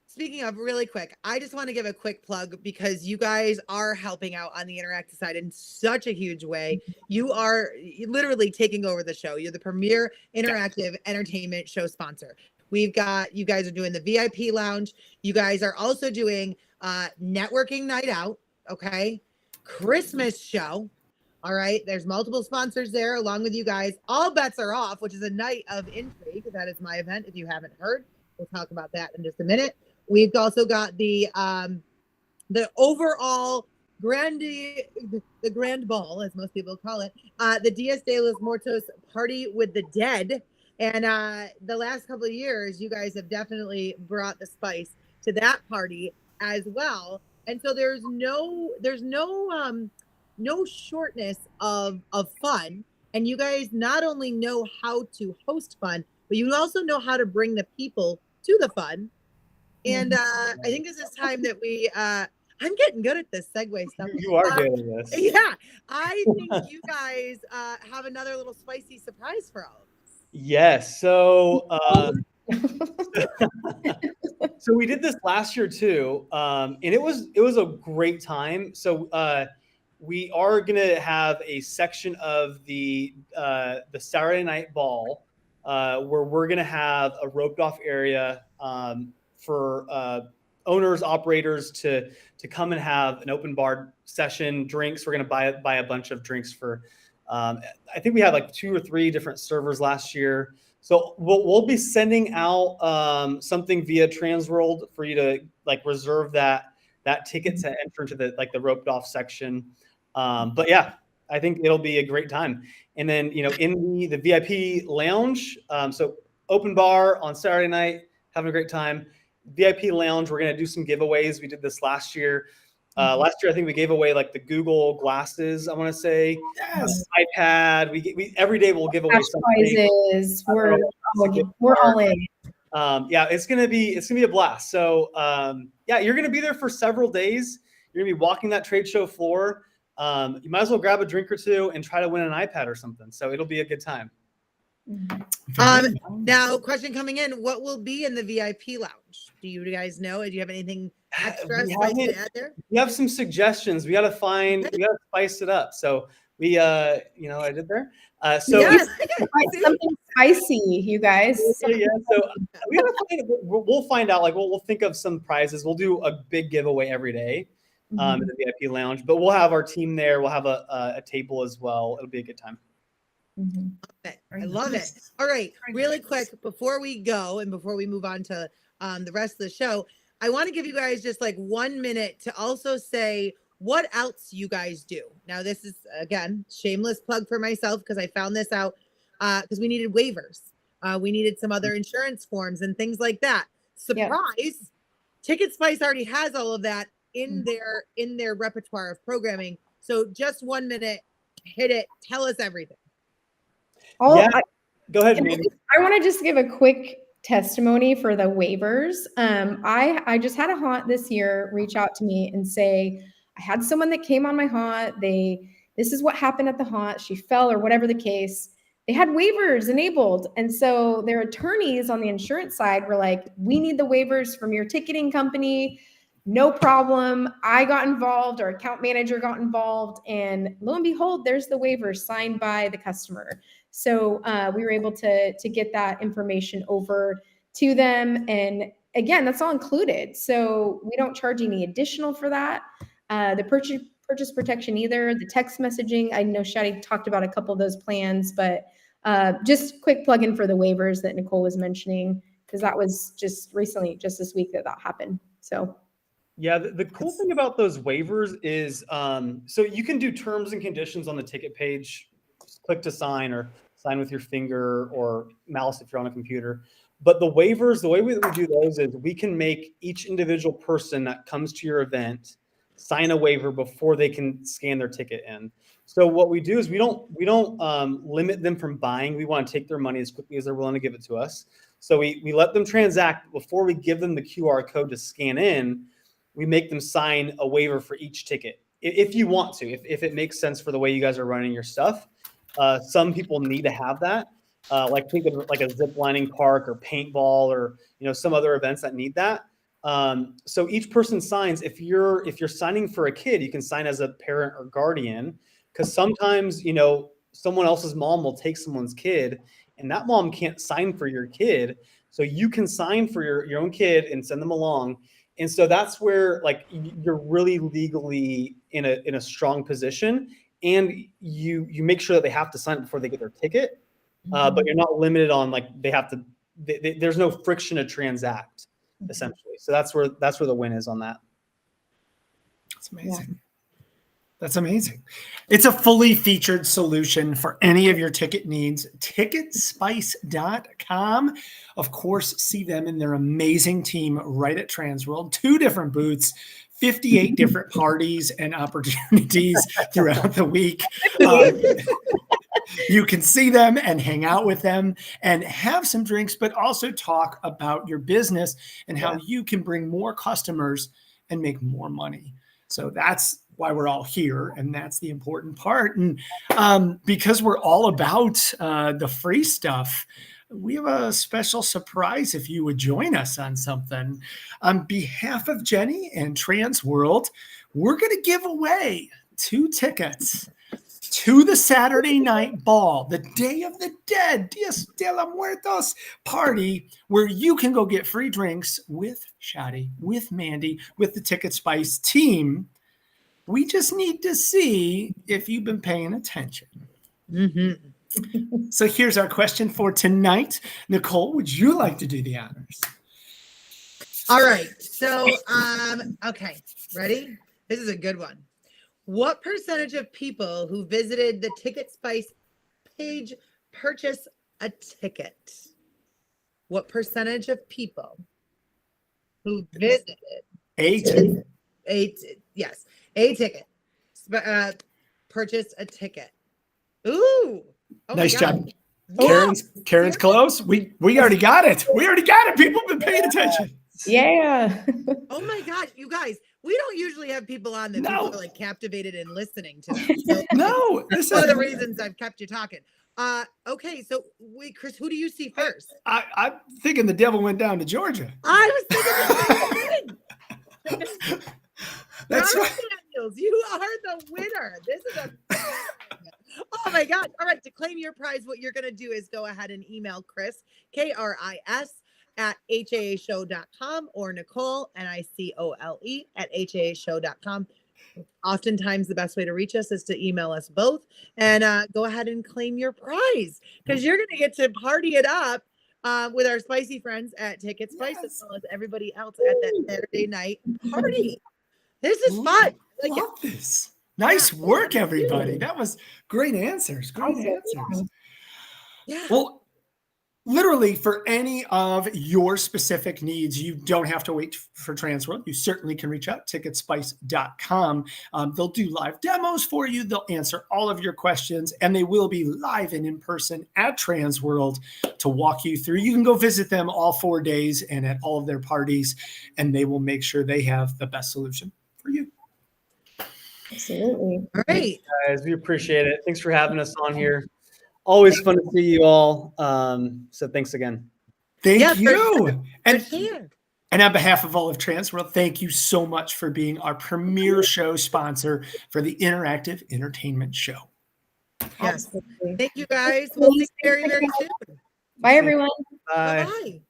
[SPEAKER 3] Speaking of really quick, I just want to give a quick plug because you guys are helping out on the interactive side in such a huge way. You are literally taking over the show. You're the premier interactive entertainment show sponsor. You guys are doing the VIP lounge. You guys are also doing networking night out. Okay. Christmas show. All right. There's multiple sponsors there along with you guys. All bets are off, which is a night of intrigue. That is my event. If you haven't heard, we'll talk about that in just a minute. We've also got the overall the grand ball, as most people call it, the Dias de los Muertos Party with the Dead. And the last couple of years, you guys have definitely brought the spice to that party as well. And so there's no shortness of fun. And you guys not only know how to host fun, but you also know how to bring the people to the fun. And I think this is time that we I'm getting good at this segue stuff.
[SPEAKER 5] You are good at this.
[SPEAKER 3] Yeah. I think you guys have another little spicy surprise for all of us.
[SPEAKER 5] Yes. So so we did this last year too. And it was a great time. So we are gonna have a section of the Saturday night ball where we're gonna have a roped off area for owners, operators to come and have an open bar session, drinks. We're going to buy a bunch of drinks for, I think we had like 2 or 3 different servers last year. So we'll be sending out something via TransWorld for you to like reserve that ticket to enter into the roped off section. But yeah, I think it'll be a great time. And then, in the VIP lounge, so open bar on Saturday night, having a great time. VIP lounge, we're going to do some giveaways. We did this last year. Last year, I think we gave away like the Google glasses, I want to say.
[SPEAKER 2] Yes.
[SPEAKER 5] iPad. We every day we'll give away something.
[SPEAKER 4] Prizes. We're all in.
[SPEAKER 5] It's gonna be a blast. So you're gonna be there for several days. You're gonna be walking that trade show floor. You might as well grab a drink or two and try to win an iPad or something. So it'll be a good time.
[SPEAKER 3] Now, question coming in: what will be in the VIP lounge? Do you guys know? Do you have anything extra spicy to add there?
[SPEAKER 5] We have some suggestions. We got to spice it up. So we, I did there.
[SPEAKER 3] Yes.
[SPEAKER 4] Something spicy, you guys.
[SPEAKER 5] Yeah. So we'll find out. Like we'll think of some prizes. We'll do a big giveaway every day in the VIP lounge. But we'll have our team there. We'll have a table as well. It'll be a good time.
[SPEAKER 3] I love it. All right, really quick before we go and before we move on to the rest of the show, I want to give you guys just like 1 minute to also say what else you guys do. Now, this is again shameless plug for myself because I found this out because we needed waivers, we needed some other insurance forms and things like that. Surprise! Ticketspice already has all of that in their repertoire of programming. So just 1 minute, hit it. Tell us everything.
[SPEAKER 5] Go ahead, Mandy.
[SPEAKER 4] I want to just give a quick testimony for the waivers. I just had a haunt this year reach out to me and say, I had someone that came on my haunt. This is what happened at the haunt. She fell or whatever the case. They had waivers enabled. And so their attorneys on the insurance side were like, we need the waivers from your ticketing company. No problem. I got involved, our account manager got involved, and lo and behold, there's the waiver signed by the customer. So we were able to get that information over to them. And again, that's all included. So we don't charge any additional for that. The purchase protection either, the text messaging. I know Shadi talked about a couple of those plans, but just quick plug-in for the waivers that Nicole was mentioning, because that was just recently, just this week that happened. So.
[SPEAKER 5] Yeah, the cool thing about those waivers is, so you can do terms and conditions on the ticket page, just click to sign or sign with your finger or mouse if you're on a computer. But the waivers, the way we do those is we can make each individual person that comes to your event sign a waiver before they can scan their ticket in. So what we do is we don't limit them from buying. We want to take their money as quickly as they're willing to give it to us. So we let them transact before we give them the QR code to scan in. We make them sign a waiver for each ticket if you want to, if it makes sense for the way you guys are running your stuff. Some people need to have that, like think of like a zip lining park or paintball or some other events that need that. So each person signs. If you're signing for a kid, you can sign as a parent or guardian, because sometimes someone else's mom will take someone's kid, and that mom can't sign for your kid, so you can sign for your own kid and send them along. And so that's where like you're really legally in a strong position, and you make sure that they have to sign it before they get their ticket, but you're not limited on like they have to. There's no friction to transact, essentially. So that's where the win is on that.
[SPEAKER 2] That's amazing. Yeah. That's amazing. It's a fully featured solution for any of your ticket needs. Ticketspice.com. Of course, see them and their amazing team right at TransWorld. 2 different booths, 58 different parties and opportunities throughout the week. You can see them and hang out with them and have some drinks, but also talk about your business and how you can bring more customers and make more money. So that's why we're all here, and that's the important part. And because we're all about the free stuff, we have a special surprise if you would join us on something. On behalf of Jenny and TransWorld, we're going to give away 2 tickets to the Saturday night ball, the Day of the Dead, Dias de los Muertos party, where you can go get free drinks with Shadi, with Mandy, with the Ticketspice team. We just need to see if you've been paying attention. So here's our question for tonight. Nicole, would you like to do the honors?
[SPEAKER 3] All right. So, okay. Ready? This is a good one. What percentage of people who visited the Ticketspice page purchase a ticket? What percentage of people who visited
[SPEAKER 2] A ticket.
[SPEAKER 3] a ticket purchased a ticket? Ooh, oh
[SPEAKER 2] Nice
[SPEAKER 3] my
[SPEAKER 2] job.
[SPEAKER 3] God.
[SPEAKER 2] Karen's close. We already got it. We already got it. People have been paying attention.
[SPEAKER 4] Yeah.
[SPEAKER 3] Oh my gosh, you guys, we don't usually have people on that people are like captivated and listening to them. So
[SPEAKER 2] No, this
[SPEAKER 3] one
[SPEAKER 2] is
[SPEAKER 3] of the reasons I've kept you talking. Okay, so wait, Chris, who do you see first?
[SPEAKER 2] I'm thinking the devil went down to Georgia.
[SPEAKER 3] I was thinking the same thing.
[SPEAKER 2] That's
[SPEAKER 3] Robert
[SPEAKER 2] right.
[SPEAKER 3] Daniels, you are the winner. This is a oh my God. All right, to claim your prize, what you're going to do is go ahead and email Chris, KRIS, at haashow.com or Nicole, NICOLE, at haashow.com. Oftentimes, the best way to reach us is to email us both and go ahead and claim your prize because you're going to get to party it up with our spicy friends at Ticketspice as well as everybody else at that Saturday night party. This is fun. I like
[SPEAKER 2] Love this. Nice work, everybody. That was great answers. Great answers.
[SPEAKER 3] Yeah.
[SPEAKER 2] Well, literally for any of your specific needs, you don't have to wait for TransWorld. You certainly can reach out, ticketspice.com. They'll do live demos for you. They'll answer all of your questions, and they will be live and in person at TransWorld to walk you through. You can go visit them all 4 days and at all of their parties, and they will make sure they have the best solution for you.
[SPEAKER 4] Absolutely.
[SPEAKER 3] All right.
[SPEAKER 5] Guys, we appreciate it. Thanks for having us on here. Always fun to see you all. So thanks again.
[SPEAKER 2] Thank you.
[SPEAKER 3] And
[SPEAKER 2] on behalf of all of TransWorld, thank you so much for being our premier show sponsor for the Interactive Entertainment Show.
[SPEAKER 3] Yes. Thank you, guys. We'll see you very, very soon.
[SPEAKER 4] Bye, everyone.
[SPEAKER 5] Bye.
[SPEAKER 3] Bye-bye.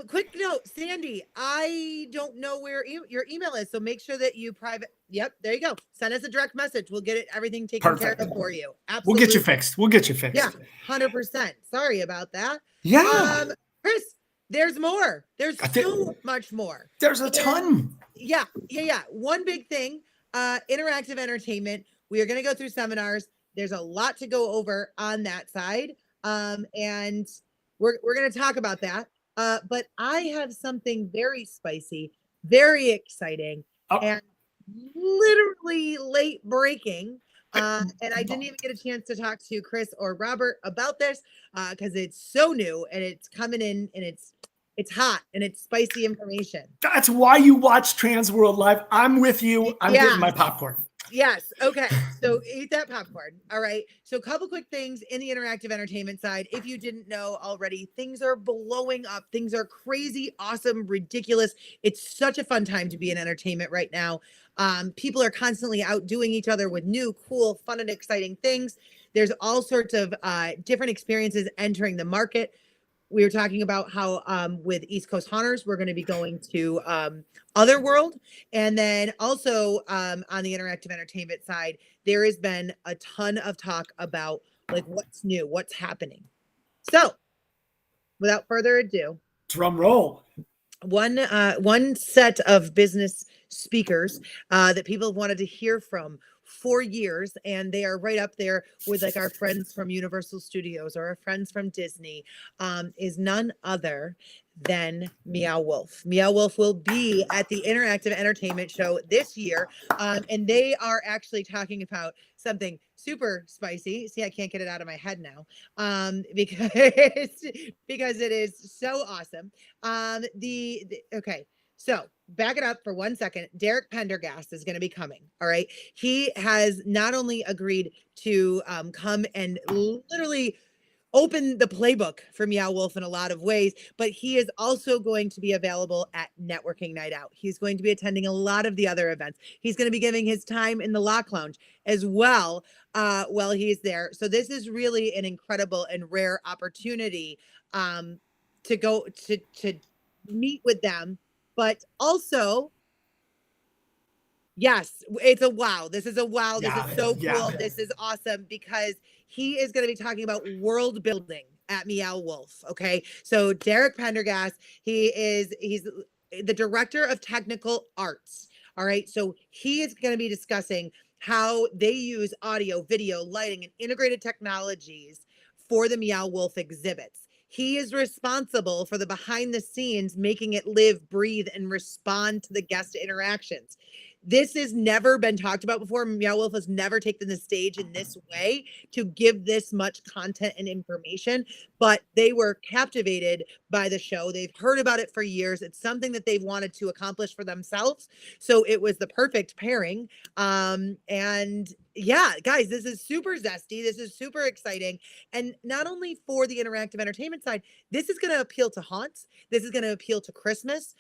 [SPEAKER 3] Quick note, Sandy, I don't know where your email is, so make sure that you private. Yep, there you go. Send us a direct message. We'll get everything taken care of for you. Absolutely.
[SPEAKER 2] We'll get you fixed. We'll get you fixed.
[SPEAKER 3] Yeah, 100%. Sorry about that.
[SPEAKER 2] Yeah.
[SPEAKER 3] Chris, there's more. There's so much more.
[SPEAKER 2] There's a ton.
[SPEAKER 3] Yeah. One big thing, interactive entertainment. We are going to go through seminars. There's a lot to go over on that side. And we're going to talk about that. But I have something very spicy, very exciting, and literally late breaking. And I didn't even get a chance to talk to Chris or Robert about this because it's so new and it's coming in and it's hot and it's spicy information.
[SPEAKER 2] That's why you watch TransWorld Live. I'm with you. I'm getting my popcorn.
[SPEAKER 3] Yes. Okay. So eat that popcorn. All right. So a couple quick things in the interactive entertainment side. If you didn't know already, things are blowing up. Things are crazy, awesome, ridiculous. It's such a fun time to be in entertainment right now. People are constantly outdoing each other with new, cool, fun, and exciting things. There's all sorts of different experiences entering the market. We were talking about how with East Coast Haunters, we're going to be going to Otherworld. And then also on the interactive entertainment side, there has been a ton of talk about like what's new, what's happening. So without further ado,
[SPEAKER 2] drum roll.
[SPEAKER 3] One set of business speakers that people have wanted to hear from for years, and they are right up there with like our friends from Universal Studios or our friends from Disney, is none other than Meow Wolf. Meow Wolf will be at the Interactive Entertainment Show this year, and they are actually talking about something super spicy. See, I can't get it out of my head now because it is so awesome. Okay. So back it up for 1 second. Derek Pendergast is going to be coming. All right. He has not only agreed to come and literally open the playbook for Meow Wolf in a lot of ways, but he is also going to be available at Networking Night Out. He's going to be attending a lot of the other events. He's going to be giving his time in the Lock Lounge as well while he's there. So this is really an incredible and rare opportunity to go to meet with them. But also, yes, it's a wow. This is a wow. This is so cool. This is awesome because he is going to be talking about world building at Meow Wolf. Okay. So Derek Pendergast, he's the director of technical arts All right. So he is going to be discussing how they use audio, video, lighting, and integrated technologies for the Meow Wolf exhibits. He is responsible for the behind the scenes, making it live, breathe, and respond to the guest interactions. This has never been talked about before. Meow Wolf has never taken the stage in this way to give this much content and information, but they were captivated by the show. They've heard about it for years. It's something that they've wanted to accomplish for themselves. So it was the perfect pairing. And yeah, guys, this is super zesty. This is super exciting. And not only for the interactive entertainment side, this is going to appeal to haunts. This is going to appeal to Christmas.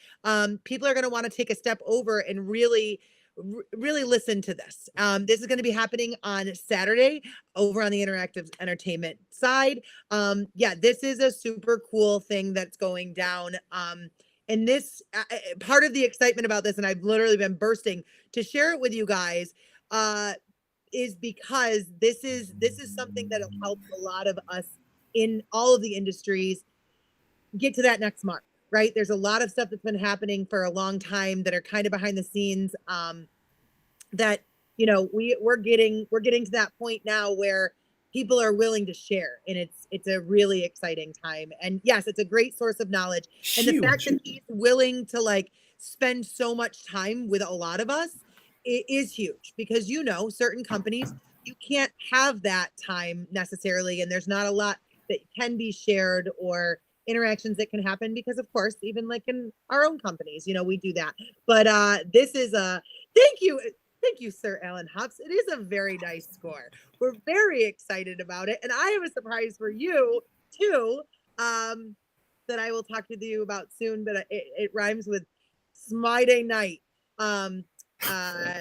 [SPEAKER 3] People are going to want to take a step over and really listen to this. This is going to be happening on Saturday over on the interactive entertainment side. Yeah, this is a super cool thing that's going down. And this part of the excitement about this, and I've literally been bursting to share it with you guys, is because this is something that'll help a lot of us in all of the industries get to that next mark. Right. There's a lot of stuff that's been happening for a long time that are kind of behind the scenes, that, you know, we're getting to that point now where people are willing to share, and it's a really exciting time. And yes, it's a great source of knowledge. And the fact that he's willing to like spend so much time with a lot of us, it is huge, because, you know, certain companies, you can't have that time necessarily. And there's not a lot that can be shared or interactions that can happen, because of course, even like in our own companies, you know, we do that. But this is a thank you, Sir Alan Hops. It is a very nice score. We're very excited about it, and I have a surprise for you too, that I will talk to you about soon. But it rhymes with Smide Night.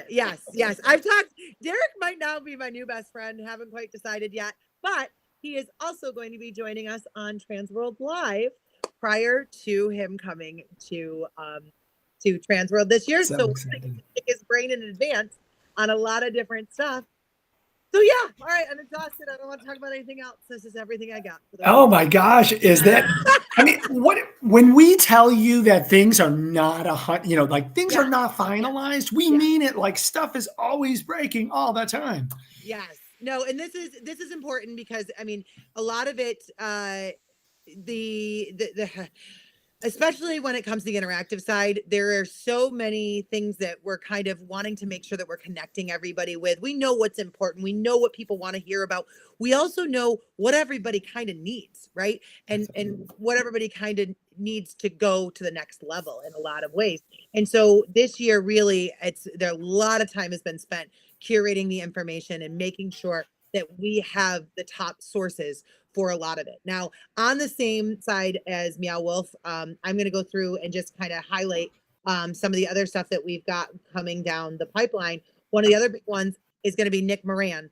[SPEAKER 3] Yes, I've talked. Derek might now be my new best friend. Haven't quite decided yet, but he is also going to be joining us on TransWorld Live prior to him coming to TransWorld this year. So we're going to pick his brain in advance on a lot of different stuff. So yeah, all right, I'm exhausted. I don't want to talk about anything else. This is everything I got.
[SPEAKER 2] Oh my gosh, is that? I mean, when we tell you that things are not like things are not finalized, we mean it. Like stuff is always breaking all the time.
[SPEAKER 3] Yes. No, and this is important, because I mean, a lot of it, the especially when it comes to the interactive side, there are so many things that we're kind of wanting to make sure that we're connecting everybody with. We know what's important. We know what people want to hear about. We also know what everybody kind of needs, right? And what everybody kind of needs to go to the next level in a lot of ways. And so this year, really, a lot of time has been spent curating the information and making sure that we have the top sources for a lot of it. Now, on the same side as Meow Wolf, I'm going to go through and just kind of highlight some of the other stuff that we've got coming down the pipeline. One of the other big ones is going to be Nick Moran.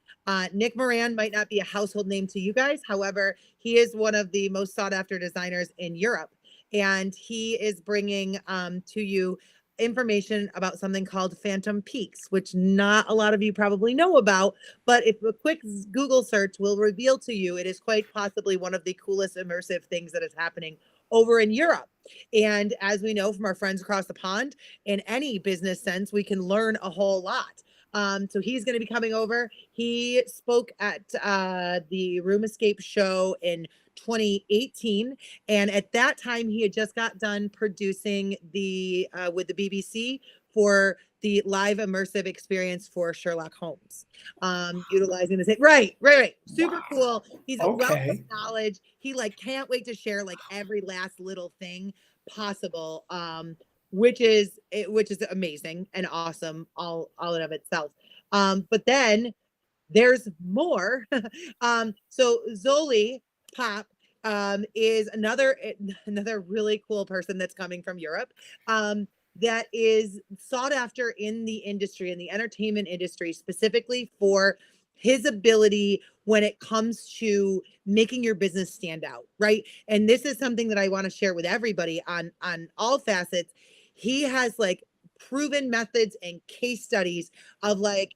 [SPEAKER 3] Nick Moran might not be a household name to you guys. However, he is one of the most sought after designers in Europe. And he is bringing to you information about something called Phantom Peaks, which not a lot of you probably know about, but if a quick Google search will reveal to you, it is quite possibly one of the coolest immersive things that is happening over in Europe. And as we know from our friends across the pond, in any business sense, we can learn a whole lot. So he's going to be coming over. He spoke at the Room Escape show in 2018, and at that time he had just got done producing the with the BBC for the live immersive experience for Sherlock Holmes, utilizing this. Right. Super cool. He's a wealth of knowledge. He like can't wait to share like every last little thing possible, which is amazing and awesome all in of itself. But then there's more. So Zoli Pop is another really cool person that's coming from Europe, that is sought after in the industry, in the entertainment industry, specifically for his ability when it comes to making your business stand out, right? And this is something that I want to share with everybody on all facets. He has like proven methods and case studies of like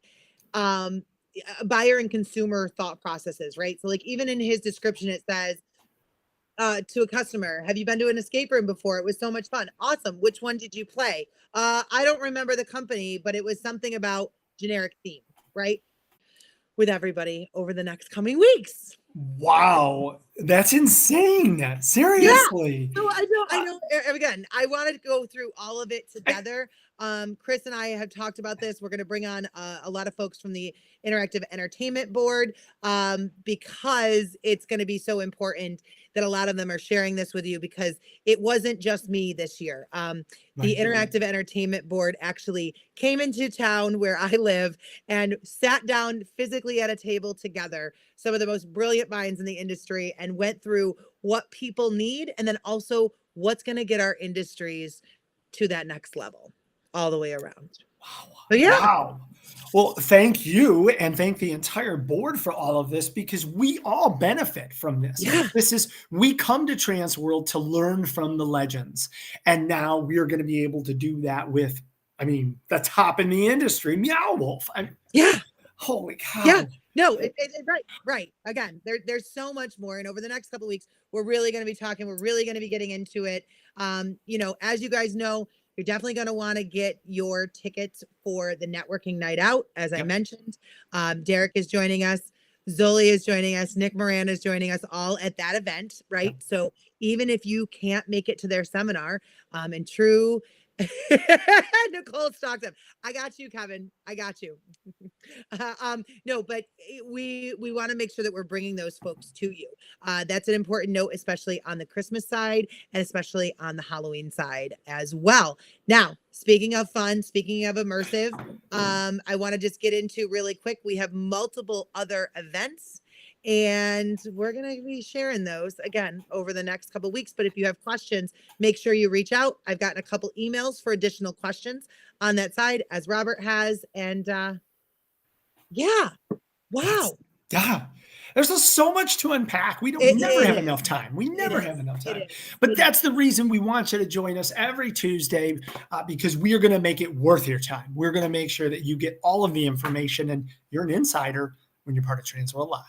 [SPEAKER 3] buyer and consumer thought processes, right? So like even in his description, it says, to a customer, have you been to an escape room before? It was so much fun. Awesome. Which one did you play? I don't remember the company, but it was something about generic theme, right? With everybody over the next coming weeks.
[SPEAKER 2] Wow, that's insane. Seriously.
[SPEAKER 3] Yeah. So I know. Again, I wanted to go through all of it together. Chris and I have talked about this. We're going to bring on a lot of folks from the Interactive Entertainment Board because it's going to be so important that a lot of them are sharing this with you, because it wasn't just me this year. The Interactive Entertainment Board actually came into town where I live and sat down physically at a table together, some of the most brilliant minds in the industry, and went through what people need and then also what's going to get our industries to that next level all the way around.
[SPEAKER 2] Wow.
[SPEAKER 3] So, yeah.
[SPEAKER 2] Wow. Well, thank you, and thank the entire board for all of this, because we all benefit from this.
[SPEAKER 3] Yeah.
[SPEAKER 2] We come to TransWorld to learn from the legends, and now we're going to be able to do that with, the top in the industry, Meow Wolf.
[SPEAKER 3] Yeah.
[SPEAKER 2] Holy cow.
[SPEAKER 3] Yeah. No, right. Again, there's so much more. And over the next couple of weeks, we're really going to be talking. We're really going to be getting into it. As you guys know, you're definitely going to want to get your tickets for the networking night out. As I mentioned, Derek is joining us. Zoli is joining us. Nick Moran is joining us all at that event, right? Yep. So even if you can't make it to their seminar, in true Nicole stalks him. I got you, Kevin. I got you. No, but we want to make sure that we're bringing those folks to you. That's an important note, especially on the Christmas side and especially on the Halloween side as well. Now, speaking of fun, speaking of immersive, I want to just get into really quick. We have multiple other events, and we're going to be sharing those again over the next couple of weeks. But if you have questions, make sure you reach out. I've gotten a couple emails for additional questions on that side, as Robert has. And yeah, wow.
[SPEAKER 2] Yeah. There's just so much to unpack. We never have enough time. We never have enough time. But that's the reason we want you to join us every Tuesday, because we are going to make it worth your time. We're going to make sure that you get all of the information, and you're an insider when you're part of TransWorld Live.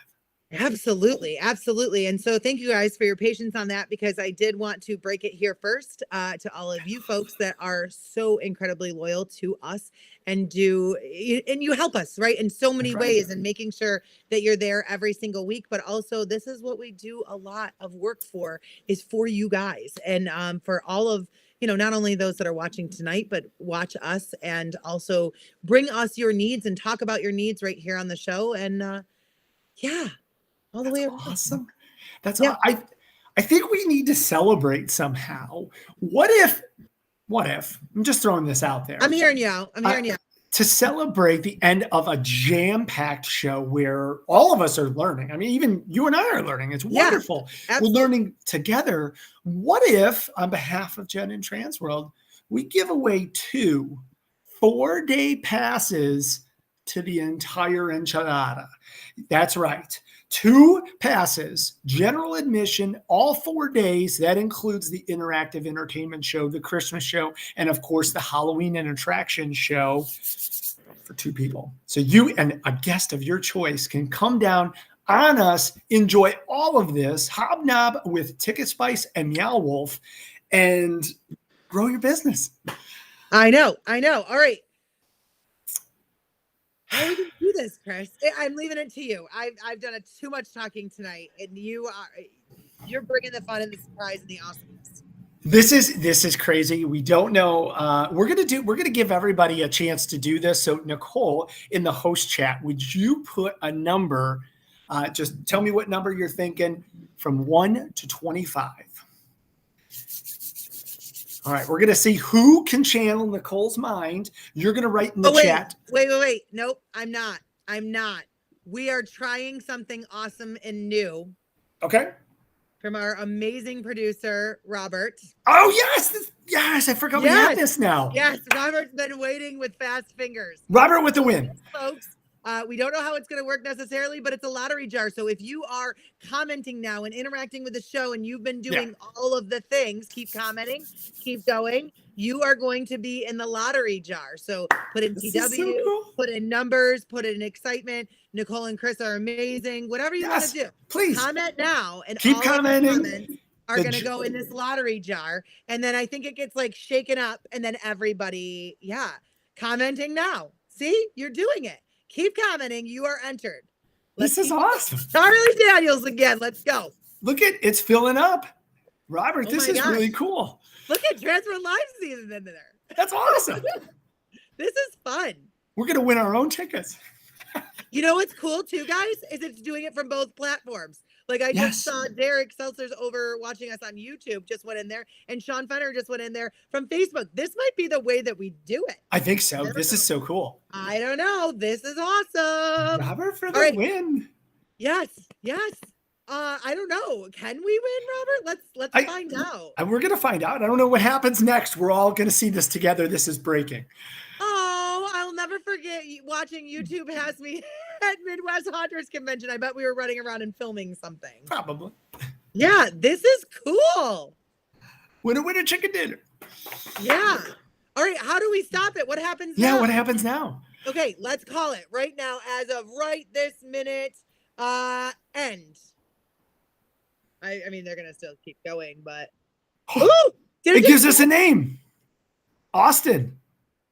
[SPEAKER 3] Absolutely. Absolutely. And so thank you guys for your patience on that, because I did want to break it here first to all of you folks that are so incredibly loyal to us and you help us, right, in so many ways, and making sure that you're there every single week. But also, this is what we do a lot of work for, is for you guys, and for all of, not only those that are watching tonight, but watch us and also bring us your needs and talk about your needs right here on the show. And yeah. All the way around.
[SPEAKER 2] Awesome. I think we need to celebrate somehow. What if I'm just throwing this out there.
[SPEAKER 3] I'm hearing you out.
[SPEAKER 2] To celebrate the end of a jam-packed show where all of us are learning. Even you and I are learning. It's wonderful. We're learning together. What if, on behalf of Jen and TransWorld, we give away 2 4-day passes to the entire enchilada? That's right. 2 passes, general admission, all 4 days. That includes the interactive entertainment show, the Christmas show, and of course the Halloween and attraction show for 2 people. So you and a guest of your choice can come down on us, enjoy all of this, hobnob with Ticketspice and Meow Wolf, and grow your business.
[SPEAKER 3] I know. All right. How are we going to do this, Chris? I'm leaving it to you. I've done too much talking tonight, and you're bringing the fun and the surprise and the awesomeness.
[SPEAKER 2] This is crazy. We don't know. We're gonna give everybody a chance to do this. So Nicole, in the host chat, would you put a number? Just tell me what number you're thinking, from 1 to 25. All right, we're going to see who can channel Nicole's mind. You're going to write in the chat.
[SPEAKER 3] Wait. Nope, I'm not. We are trying something awesome and new.
[SPEAKER 2] Okay.
[SPEAKER 3] From our amazing producer, Robert.
[SPEAKER 2] Oh, yes. I forgot we have this now.
[SPEAKER 3] Yes, Robert's been waiting with fast fingers.
[SPEAKER 2] Robert with the win.
[SPEAKER 3] Folks. We don't know how it's going to work necessarily, but it's a lottery jar. So if you are commenting now and interacting with the show, and you've been doing all of the things, keep commenting, keep going. You are going to be in the lottery jar. So put in TW, put in numbers, put in excitement. Nicole and Chris are amazing. Whatever you want to do,
[SPEAKER 2] please
[SPEAKER 3] comment now, and
[SPEAKER 2] keep
[SPEAKER 3] all
[SPEAKER 2] commenting.
[SPEAKER 3] Of the comments are going to go in this lottery jar. And then I think it gets like shaken up and then everybody, commenting now. See, you're doing it. Keep commenting. You are entered.
[SPEAKER 2] This is awesome.
[SPEAKER 3] Charlie Daniels again. Let's go.
[SPEAKER 2] Look at it's filling up. Robert, this is really cool.
[SPEAKER 3] Look at TransWorld Live season in there.
[SPEAKER 2] That's awesome.
[SPEAKER 3] This is fun.
[SPEAKER 2] We're going to win our own tickets.
[SPEAKER 3] You know what's cool too, guys, is it's doing it from both platforms. Like I just saw Derek Seltzer's over watching us on YouTube just went in there, and Sean Fenner just went in there from Facebook. This might be the way that we do it.
[SPEAKER 2] I think so. This is so cool.
[SPEAKER 3] I don't know. This is awesome.
[SPEAKER 2] Robert for the win.
[SPEAKER 3] Yes. I don't know. Can we win, Robert? Let's find out.
[SPEAKER 2] We're gonna find out. I don't know what happens next. We're all gonna see this together. This is breaking.
[SPEAKER 3] Oh, I'll never forget watching YouTube has me at Midwest Hunters Convention. I bet we were running around and filming something.
[SPEAKER 2] Probably.
[SPEAKER 3] Yeah, this is cool.
[SPEAKER 2] Winner, chicken dinner.
[SPEAKER 3] Yeah. All right, how do we stop it? What happens now?
[SPEAKER 2] Yeah, what happens now?
[SPEAKER 3] Okay, let's call it right now as of right this minute. End. I mean, they're going to still keep going, but... Ooh,
[SPEAKER 2] it gives us a name. Austin.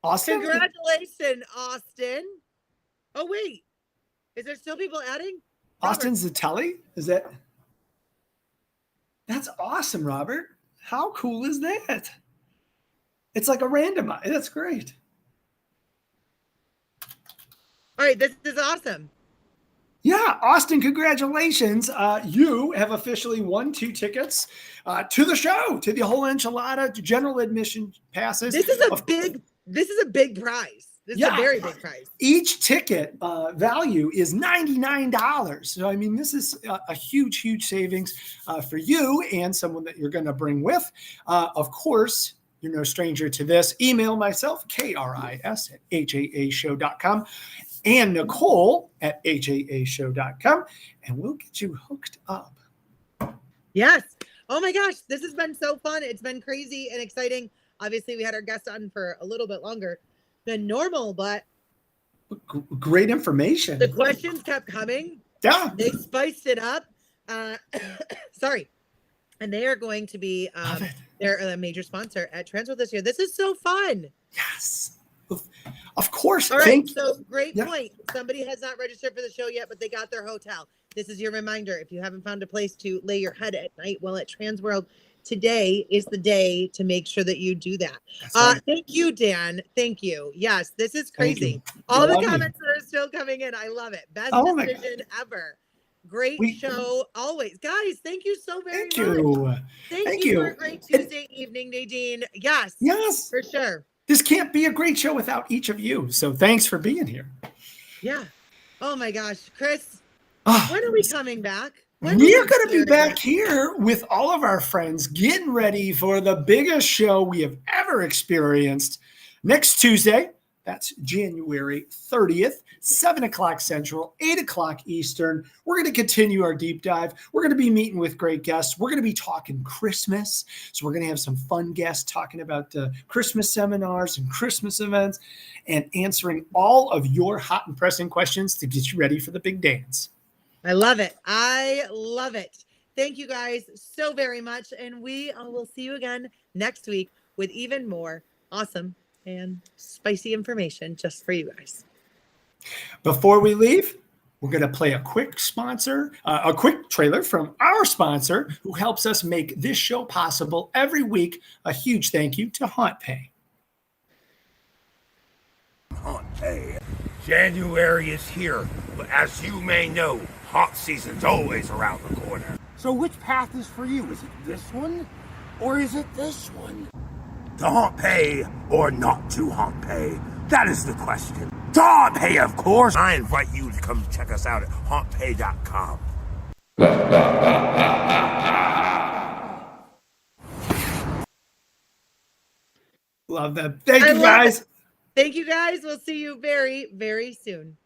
[SPEAKER 3] Congratulations, Austin. Oh, wait. Is there still people adding?
[SPEAKER 2] Austin Zatelli? Is that... That's awesome, Robert. How cool is that? It's like a random. That's great.
[SPEAKER 3] All right, this is awesome.
[SPEAKER 2] Yeah, Austin, congratulations. You have officially won 2 tickets to the show, to the whole enchilada, to general admission passes.
[SPEAKER 3] This is a big prize. This is a very big prize.
[SPEAKER 2] Each ticket value is $99. So, I mean, this is a huge, huge savings for you and someone that you're going to bring with. Of course, you're no stranger to this. Email myself, KRIS@HAAshow.com. and Nicole at HAAshow.com, and we'll get you hooked up.
[SPEAKER 3] Yes. Oh my gosh, this has been so fun. It's been crazy and exciting. Obviously, we had our guest on for a little bit longer than normal, but
[SPEAKER 2] great information.
[SPEAKER 3] The questions kept coming.
[SPEAKER 2] Yeah.
[SPEAKER 3] They spiced it up. Sorry. And they are going to be they're a major sponsor at TransWorld this year. This is so fun.
[SPEAKER 2] Yes. Of course.
[SPEAKER 3] All right. So great point. Somebody has not registered for the show yet, but they got their hotel. This is your reminder. If you haven't found a place to lay your head at night, well, at TransWorld, today is the day to make sure that you do that. Right. Thank you, Dan. Thank you. Yes, this is crazy. All the comments that are still coming in. I love it. Best decision ever. Great show always. Guys, thank you so very much. Thank you for a great Tuesday evening, Nadine. Yes.
[SPEAKER 2] Yes.
[SPEAKER 3] For sure.
[SPEAKER 2] This can't be a great show without each of you. So thanks for being here.
[SPEAKER 3] Yeah. Oh my gosh. Chris, when are we coming back?
[SPEAKER 2] We're going to be back here with all of our friends getting ready for the biggest show we have ever experienced next Tuesday. That's January 30th, 7 o'clock Central, 8 o'clock Eastern. We're going to continue our deep dive. We're going to be meeting with great guests. We're going to be talking Christmas. So we're going to have some fun guests talking about Christmas seminars and Christmas events and answering all of your hot and pressing questions to get you ready for the big dance.
[SPEAKER 3] I love it. I love it. Thank you guys so very much. And we will see you again next week with even more awesome and spicy information just for you guys.
[SPEAKER 2] Before we leave, we're going to play a quick trailer from our sponsor who helps us make this show possible every week. A huge thank you to HauntPay.
[SPEAKER 6] HauntPay. January is here, but as you may know, haunt season's always around the corner. So which path is for you? Is it this one? Or is it this one? To HauntPay or not to HauntPay? That is the question. To HauntPay, of course. I invite you to come check us out at hauntpay.com.
[SPEAKER 2] Love that. Thank you, guys.
[SPEAKER 3] Thank you, guys. We'll see you very, very soon.